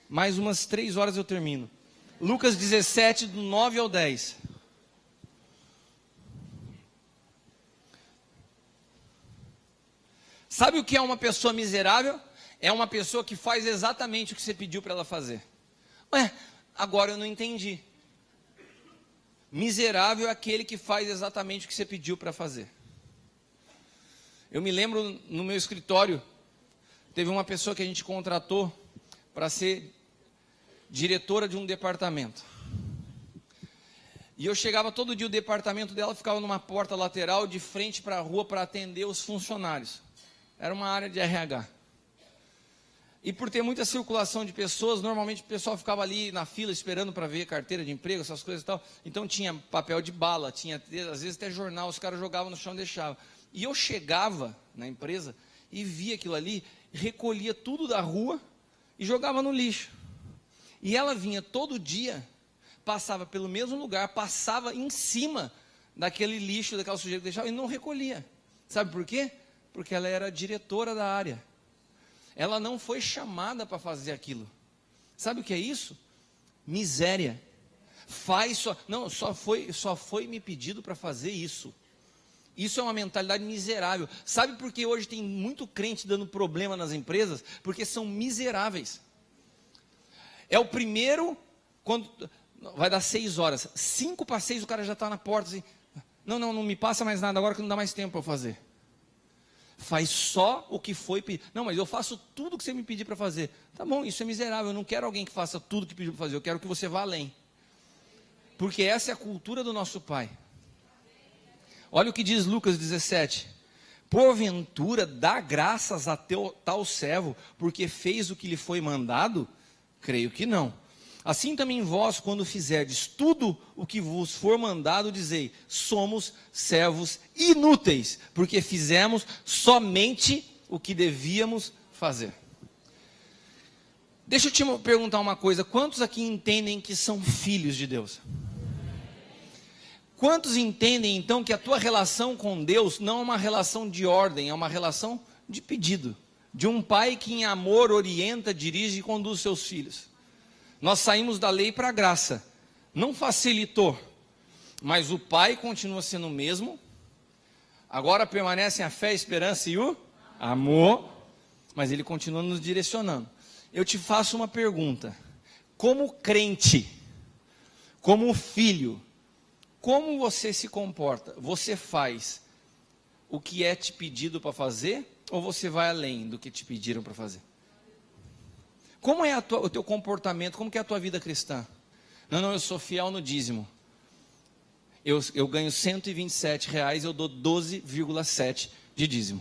Mais umas 3 horas eu termino. Lucas 17, do 9 ao 10. Sabe o que é uma pessoa miserável? É uma pessoa que faz exatamente o que você pediu para ela fazer. Ué, agora eu não entendi. Miserável é aquele que faz exatamente o que você pediu para fazer. Eu me lembro no meu escritório, teve uma pessoa que a gente contratou para ser diretora de um departamento. E eu chegava todo dia, o departamento dela ficava numa porta lateral de frente para a rua para atender os funcionários. Era uma área de RH. E por ter muita circulação de pessoas, normalmente o pessoal ficava ali na fila esperando para ver carteira de emprego, essas coisas e tal. Então tinha papel de bala, tinha às vezes até jornal, os caras jogavam no chão e deixavam. E eu chegava na empresa e via aquilo ali, recolhia tudo da rua e jogava no lixo. E ela vinha todo dia, passava pelo mesmo lugar, passava em cima daquele lixo, daquela sujeira que deixava, e não recolhia. Sabe por quê? Porque ela era diretora da área. Ela não foi chamada para fazer aquilo. Sabe o que é isso? Miséria. Só foi me pedido para fazer isso. Isso é uma mentalidade miserável. Sabe por que hoje tem muito crente dando problema nas empresas? Porque são miseráveis. É o primeiro, quando vai dar 6 horas, 5 para 6 o cara já está na porta assim, não me passa mais nada agora que não dá mais tempo para fazer. Faz só o que foi pedido. Não, mas eu faço tudo que você me pedir para fazer. Tá bom, isso é miserável, eu não quero alguém que faça tudo que pediu para fazer, eu quero que você vá além. Porque essa é a cultura do nosso Pai. Olha o que diz Lucas 17. Porventura dá graças a tal servo, porque fez o que lhe foi mandado? Creio que não. Assim também vós, quando fizerdes tudo o que vos for mandado, dizei, somos servos inúteis, porque fizemos somente o que devíamos fazer. Deixa eu te perguntar uma coisa, quantos aqui entendem que são filhos de Deus? Quantos entendem então que a tua relação com Deus não é uma relação de ordem, é uma relação de pedido, de um pai que em amor orienta, dirige e conduz seus filhos? Nós saímos da lei para a graça, não facilitou, mas o pai continua sendo o mesmo, agora permanecem a fé, a esperança e o amor, mas ele continua nos direcionando. Eu te faço uma pergunta, como crente, como filho, como você se comporta? Você faz o que é te pedido para fazer ou você vai além do que te pediram para fazer? Como é o teu comportamento? Como que é a tua vida cristã? Não, eu sou fiel no dízimo. Eu ganho R$127, eu dou 12,7 de dízimo.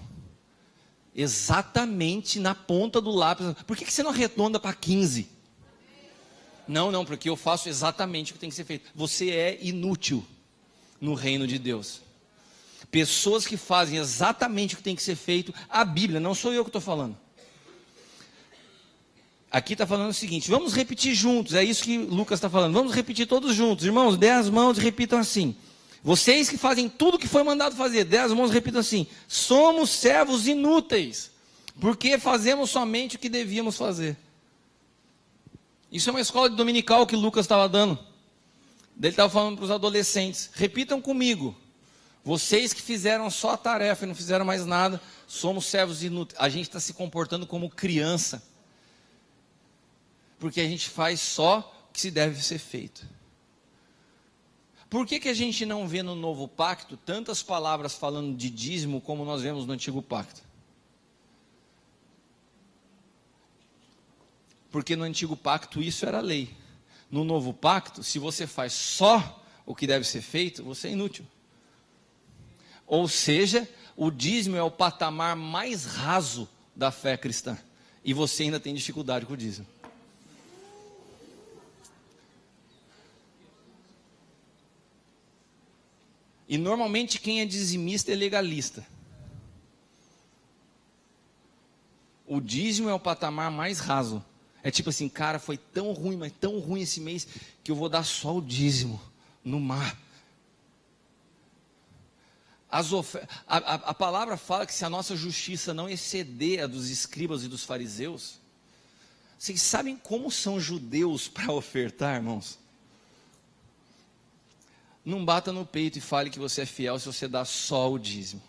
Exatamente na ponta do lápis. Por que você não arredonda para 15? Não, porque eu faço exatamente o que tem que ser feito. Você é inútil no reino de Deus. Pessoas que fazem exatamente o que tem que ser feito, a Bíblia, não sou eu que estou falando. Aqui está falando o seguinte, vamos repetir juntos, é isso que Lucas está falando, vamos repetir todos juntos. Irmãos, dê as mãos e repitam assim. Vocês que fazem tudo o que foi mandado fazer, dê as mãos e repitam assim. Somos servos inúteis, porque fazemos somente o que devíamos fazer. Isso é uma escola dominical que Lucas estava dando. Ele estava falando para os adolescentes, repitam comigo. Vocês que fizeram só a tarefa e não fizeram mais nada, somos servos inúteis. A gente está se comportando como criança. Porque a gente faz só o que se deve ser feito. Por que a gente não vê no novo pacto tantas palavras falando de dízimo como nós vemos no antigo pacto? Porque no antigo pacto isso era lei. No novo pacto, se você faz só o que deve ser feito, você é inútil. Ou seja, o dízimo é o patamar mais raso da fé cristã. E você ainda tem dificuldade com o dízimo. E normalmente quem é dizimista é legalista. O dízimo é o patamar mais raso. É tipo assim, cara, foi tão ruim, mas tão ruim esse mês, que eu vou dar só o dízimo no mar. A palavra fala que se a nossa justiça não exceder a dos escribas e dos fariseus, vocês sabem como são judeus para ofertar, irmãos? Não bata no peito e fale que você é fiel se você dá só o dízimo.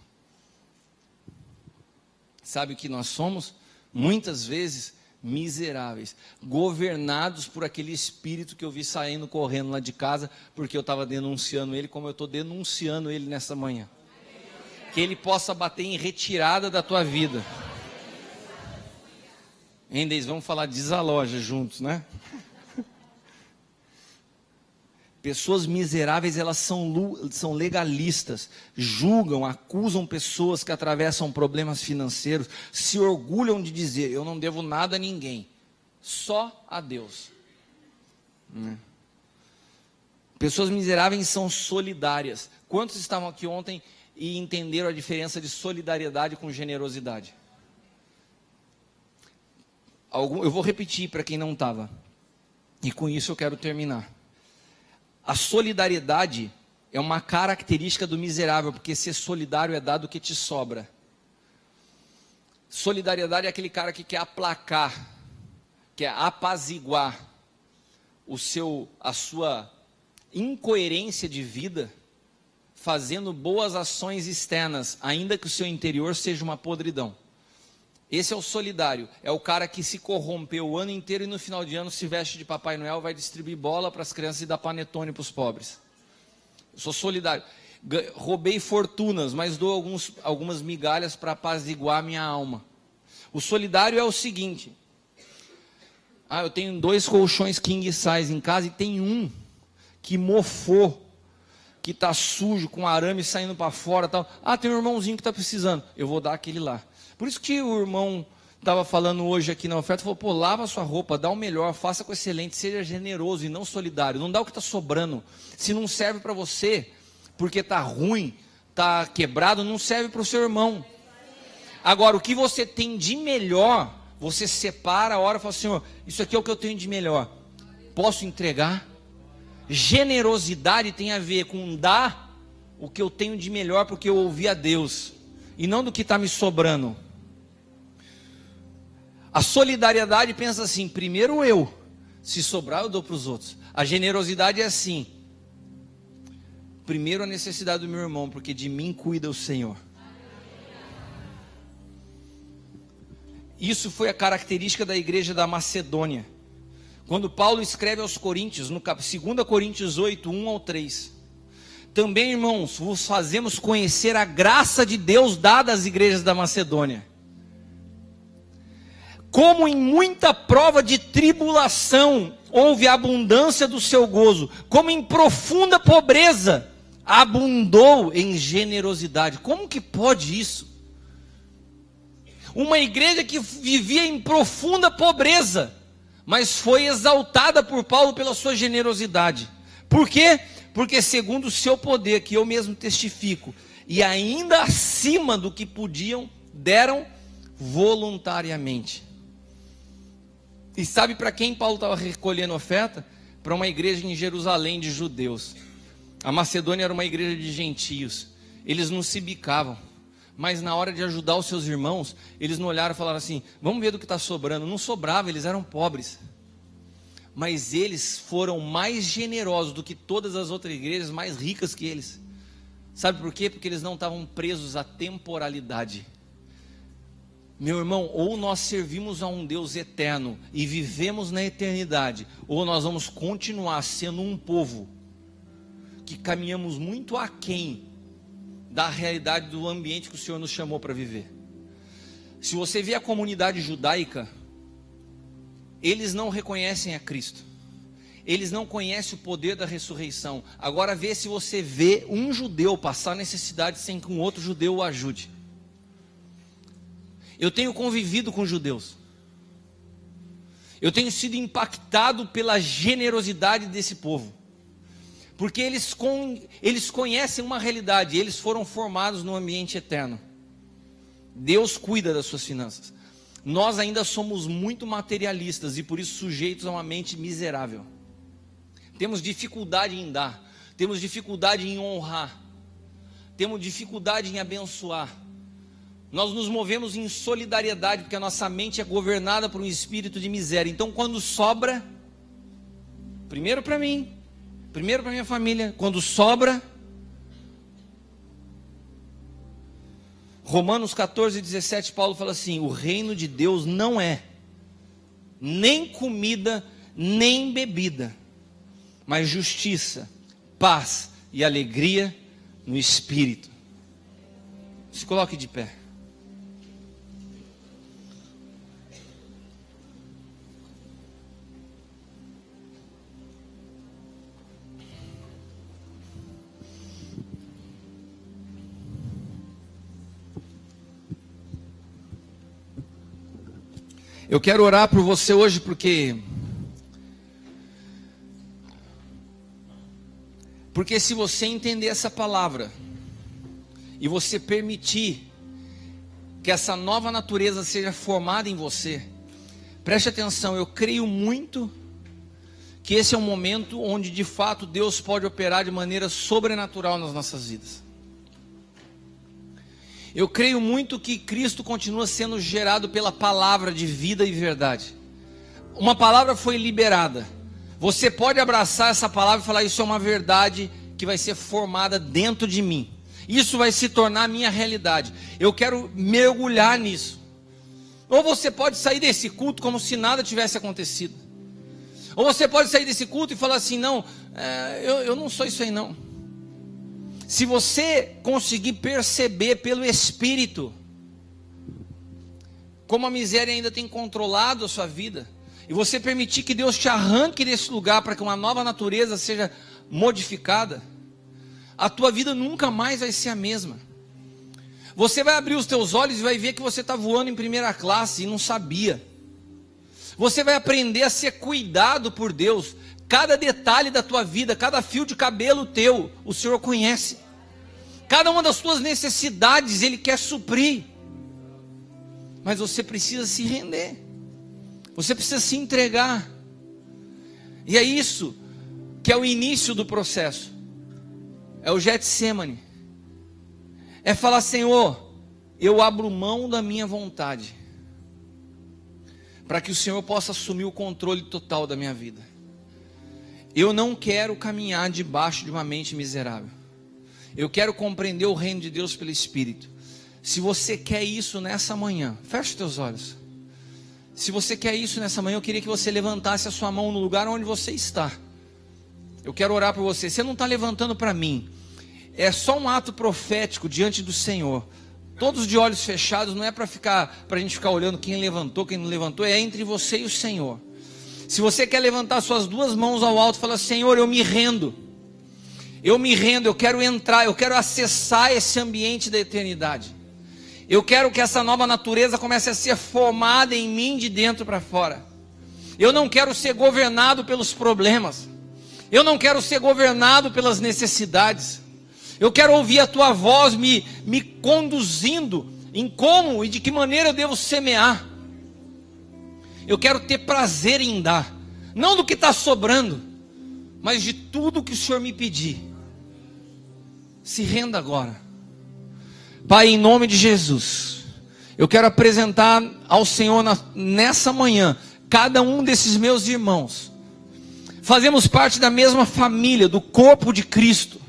Sabe o que nós somos? Muitas vezes miseráveis, governados por aquele espírito que eu vi saindo correndo lá de casa, porque eu estava denunciando ele, como eu estou denunciando ele nessa manhã. Que ele possa bater em retirada da tua vida. Inês, vamos falar desaloja juntos, né? Pessoas miseráveis, elas são legalistas, julgam, acusam pessoas que atravessam problemas financeiros, se orgulham de dizer, eu não devo nada a ninguém, só a Deus. Pessoas miseráveis são solidárias. Quantos estavam aqui ontem e entenderam a diferença de solidariedade com generosidade? Eu vou repetir para quem não estava. E com isso eu quero terminar. A solidariedade é uma característica do miserável, porque ser solidário é dar do que te sobra. Solidariedade é aquele cara que quer aplacar, quer apaziguar a sua incoerência de vida, fazendo boas ações externas, ainda que o seu interior seja uma podridão. Esse é o solidário, é o cara que se corrompeu o ano inteiro e no final de ano se veste de Papai Noel, vai distribuir bola para as crianças e dar panetone para os pobres. Eu sou solidário. Roubei fortunas, mas dou algumas migalhas para apaziguar minha alma. O solidário é o seguinte: eu tenho 2 colchões king size em casa e tem um que mofou, que está sujo, com arame saindo para fora, tal. Tem um irmãozinho que está precisando, eu vou dar aquele lá. Por isso que o irmão estava falando hoje aqui na oferta, falou, lava a sua roupa, dá o melhor, faça com excelente, seja generoso e não solidário. Não dá o que está sobrando. Se não serve para você, porque está ruim, está quebrado, não serve para o seu irmão. Agora, o que você tem de melhor, você separa a hora e fala, Senhor, isso aqui é o que eu tenho de melhor. Posso entregar? Generosidade tem a ver com dar o que eu tenho de melhor, porque eu ouvi a Deus, e não do que está me sobrando. A solidariedade pensa assim, primeiro eu, se sobrar eu dou para os outros. A generosidade é assim, primeiro a necessidade do meu irmão, porque de mim cuida o Senhor. Isso foi a característica da igreja da Macedônia. Quando Paulo escreve aos Coríntios, no 2 Coríntios 8, 1 ao 3. Também, irmãos, vos fazemos conhecer a graça de Deus dada às igrejas da Macedônia. Como em muita prova de tribulação houve abundância do seu gozo, como em profunda pobreza abundou em generosidade. Como que pode isso? Uma igreja que vivia em profunda pobreza, mas foi exaltada por Paulo pela sua generosidade. Por quê? Porque segundo o seu poder, que eu mesmo testifico, e ainda acima do que podiam, deram voluntariamente. E sabe para quem Paulo estava recolhendo oferta? Para uma igreja em Jerusalém de judeus. A Macedônia era uma igreja de gentios. Eles não se bicavam. Mas na hora de ajudar os seus irmãos, eles não olharam e falaram assim, vamos ver do que está sobrando. Não sobrava, eles eram pobres. Mas eles foram mais generosos do que todas as outras igrejas, mais ricas que eles. Sabe por quê? Porque eles não estavam presos à temporalidade. Meu irmão, ou nós servimos a um Deus eterno e vivemos na eternidade, ou nós vamos continuar sendo um povo que caminhamos muito aquém da realidade do ambiente que o Senhor nos chamou para viver. Se você vê a comunidade judaica, eles não reconhecem a Cristo, eles não conhecem o poder da ressurreição. Agora vê se você vê um judeu passar necessidade sem que um outro judeu o ajude. Eu tenho convivido com judeus, eu tenho sido impactado pela generosidade desse povo, porque eles conhecem uma realidade, eles foram formados no ambiente eterno. Deus cuida das suas finanças. Nós ainda somos muito materialistas e por isso sujeitos a uma mente miserável. Temos dificuldade em dar, temos dificuldade em honrar, temos dificuldade em abençoar. Nós nos movemos em solidariedade, porque a nossa mente é governada por um espírito de miséria. Então quando sobra, primeiro para mim, primeiro para minha família, quando sobra, Romanos 14, 17, Paulo fala assim, o reino de Deus não é nem comida, nem bebida, mas justiça, paz e alegria no Espírito. Se coloque de pé. Eu quero orar por você hoje porque se você entender essa palavra e você permitir que essa nova natureza seja formada em você, Preste atenção, eu creio muito que esse é um momento onde de fato Deus pode operar de maneira sobrenatural nas nossas vidas. Eu creio muito que Cristo continua sendo gerado pela palavra de vida e verdade. Uma palavra foi liberada. Você pode abraçar essa palavra e falar: isso é uma verdade que vai ser formada dentro de mim. Isso vai se tornar a minha realidade. Eu quero mergulhar nisso. Ou você pode sair desse culto como se nada tivesse acontecido. Ou você pode sair desse culto e falar assim: não, eu não sou isso aí não. Se você conseguir perceber pelo Espírito como a miséria ainda tem controlado a sua vida, e você permitir que Deus te arranque desse lugar para que uma nova natureza seja modificada, a tua vida nunca mais vai ser a mesma. Você vai abrir os teus olhos e vai ver que você está voando em primeira classe e não sabia. Você vai aprender a ser cuidado por Deus. Cada detalhe da tua vida, cada fio de cabelo teu, o Senhor conhece. Cada uma das tuas necessidades Ele quer suprir. Mas você precisa se render. Você precisa se entregar. E é isso que é o início do processo. É o Getsemane. É falar: Senhor, eu abro mão da minha vontade, para que o Senhor possa assumir o controle total da minha vida. Eu não quero caminhar debaixo de uma mente miserável. Eu quero compreender o reino de Deus pelo Espírito. Se você quer isso nessa manhã, feche os teus olhos. Se você quer isso nessa manhã, eu queria que você levantasse a sua mão no lugar onde você está. Eu quero orar por você. Você não está levantando para mim. É só um ato profético diante do Senhor. Todos de olhos fechados, não é para a gente ficar olhando quem levantou, quem não levantou. É entre você e o Senhor. Se você quer levantar suas duas mãos ao alto e falar: Senhor, eu me rendo. Eu me rendo, eu quero entrar, eu quero acessar esse ambiente da eternidade. Eu quero que essa nova natureza comece a ser formada em mim de dentro para fora. Eu não quero ser governado pelos problemas. Eu não quero ser governado pelas necessidades. Eu quero ouvir a tua voz me conduzindo em como e de que maneira eu devo semear. Eu quero ter prazer em dar, não do que está sobrando, mas de tudo que o Senhor me pedir. Se renda agora. Pai, em nome de Jesus, eu quero apresentar ao Senhor nessa manhã cada um desses meus irmãos. Fazemos parte da mesma família, do corpo de Cristo.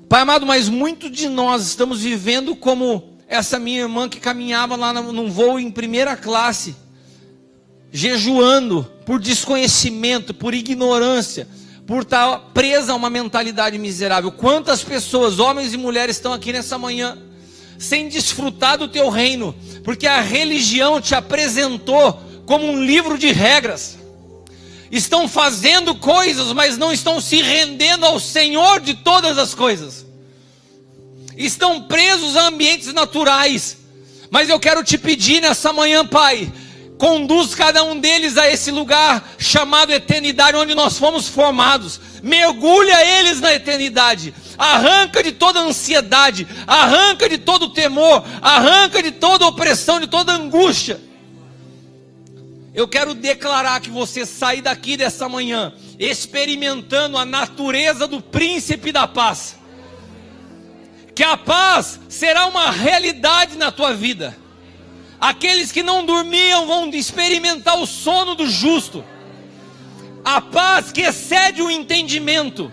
Pai amado, mas muitos de nós estamos vivendo como essa minha irmã que caminhava lá num voo em primeira classe, jejuando por desconhecimento, por ignorância, por estar presa a uma mentalidade miserável. Quantas pessoas, homens e mulheres, estão aqui nessa manhã sem desfrutar do teu reino, porque a religião te apresentou como um livro de regras. Estão fazendo coisas, mas não estão se rendendo ao Senhor de todas as coisas. Estão presos a ambientes naturais. Mas eu quero te pedir nessa manhã, Pai, conduz cada um deles a esse lugar chamado eternidade, onde nós fomos formados. Mergulha eles na eternidade. Arranca de toda ansiedade, arranca de todo temor, arranca de toda opressão, de toda angústia. Eu quero declarar que você sai daqui dessa manhã experimentando a natureza do príncipe da paz. Que a paz será uma realidade na tua vida. Aqueles que não dormiam vão experimentar o sono do justo. A paz que excede o entendimento.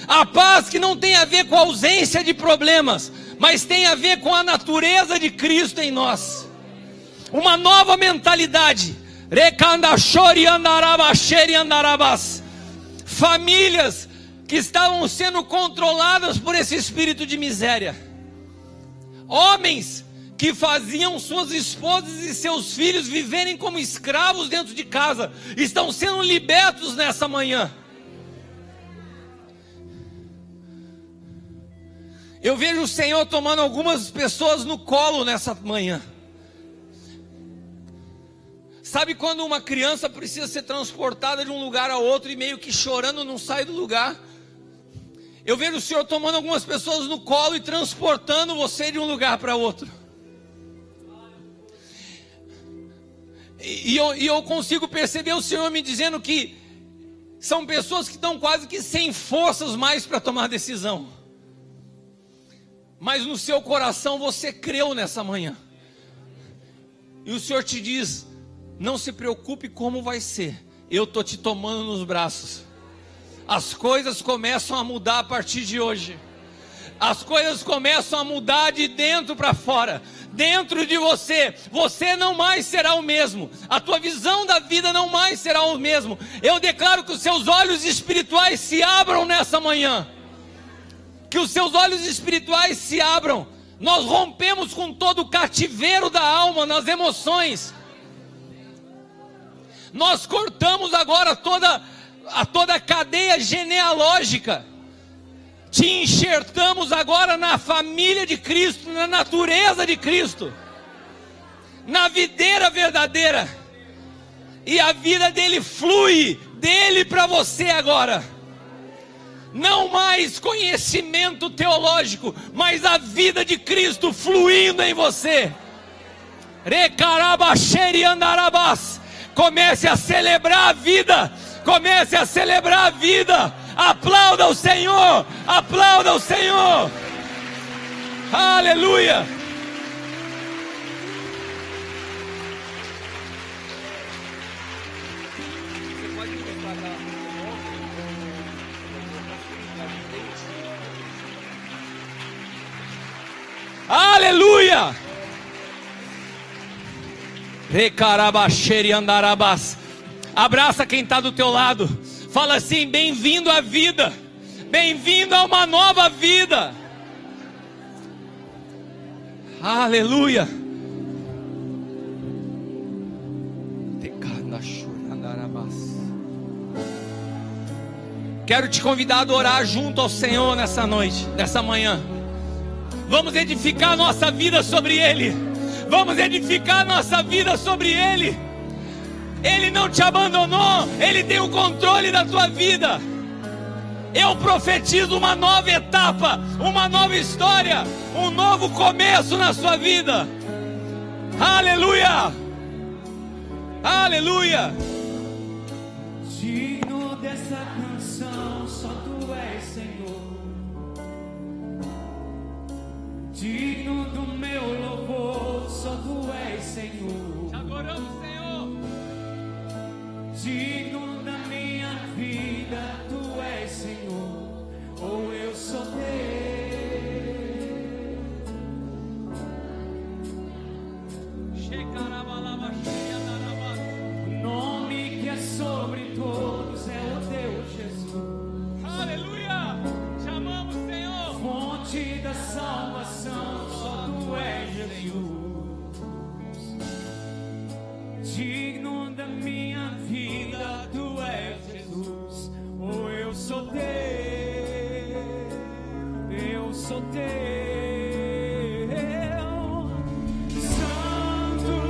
A paz que não tem a ver com a ausência de problemas, mas tem a ver com a natureza de Cristo em nós. Uma nova mentalidade. Famílias que estavam sendo controladas por esse espírito de miséria. Homens que faziam suas esposas e seus filhos viverem como escravos dentro de casa, estão sendo libertos nessa manhã. Eu vejo o Senhor tomando algumas pessoas no colo nessa manhã. Sabe quando uma criança precisa ser transportada de um lugar a outro e meio que chorando não sai do lugar? Eu vejo o Senhor tomando algumas pessoas no colo e transportando você de um lugar para outro. E eu consigo perceber o Senhor me dizendo que são pessoas que estão quase que sem forças mais para tomar decisão. Mas no seu coração você creu nessa manhã. E o Senhor te diz: não se preocupe como vai ser, eu estou te tomando nos braços. As coisas começam a mudar a partir de hoje. As coisas começam a mudar de dentro para fora. Dentro de você, você não mais será o mesmo. A tua visão da vida não mais será o mesmo. Eu declaro que os seus olhos espirituais se abram nessa manhã. Que os seus olhos espirituais se abram. Nós rompemos com todo o cativeiro da alma, nas emoções. Nós cortamos agora toda a cadeia genealógica. Te enxertamos agora na família de Cristo, na natureza de Cristo, na videira verdadeira. E a vida dele flui, dele para você agora. Não mais conhecimento teológico, mas a vida de Cristo fluindo em você. Recarabaxeri andarabás. Comece a celebrar a vida. Comece a celebrar a vida. Aplauda o Senhor. Aplauda o Senhor. Aleluia. Aleluia. Recarabaxeri andarabás. Abraça quem está do teu lado. Fala assim: bem-vindo à vida. Bem-vindo a uma nova vida. Aleluia. Quero te convidar a adorar junto ao Senhor nessa noite, nessa manhã. Vamos edificar a nossa vida sobre Ele. Vamos edificar a nossa vida sobre Ele. Ele não te abandonou. Ele tem o controle da tua vida. Eu profetizo uma nova etapa, uma nova história, um novo começo na sua vida. Aleluia. Aleluia. Digno dessa canção, só Tu és, Senhor. Digno do meu louvor, só Tu és, Senhor. Te adoramos, Senhor. Digno da minha vida, Tu és, Senhor. Ou eu sou Teu. O nome que é sobre todos é o Teu Jesus. Aleluia. Te amamos, Senhor. Fonte da salvação, só Tu és, Jesus. Digno da minha vida, Tu és, Jesus. Oh, eu sou Teu, eu sou Teu. Santo,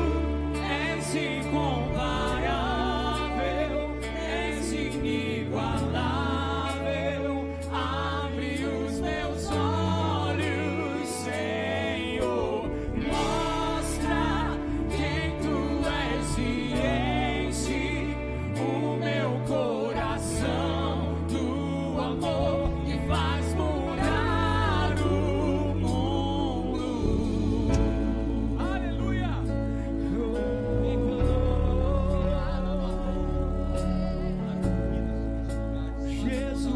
és incomparável, és inigualável. Abre os meus olhos, Senhor. Mostra quem Tu és e enche o meu coração do amor que faz mudar o mundo. Aleluia. Jesus,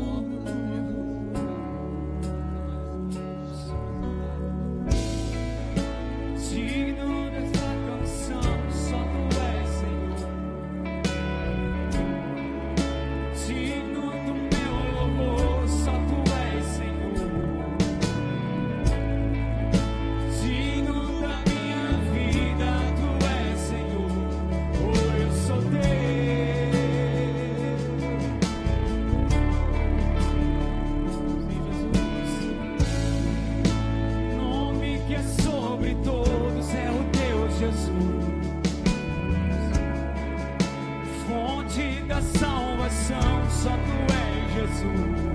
digno dessa canção, só Tu és, Senhor. Digno do meu louvor, só Tu és, Senhor. Digno da minha vida, Tu és, Senhor. Oh, eu sou Teu. Jesus, nome que é sobre todos é o Teu Jesus. Fonte da salvação, só Tu és, Jesus.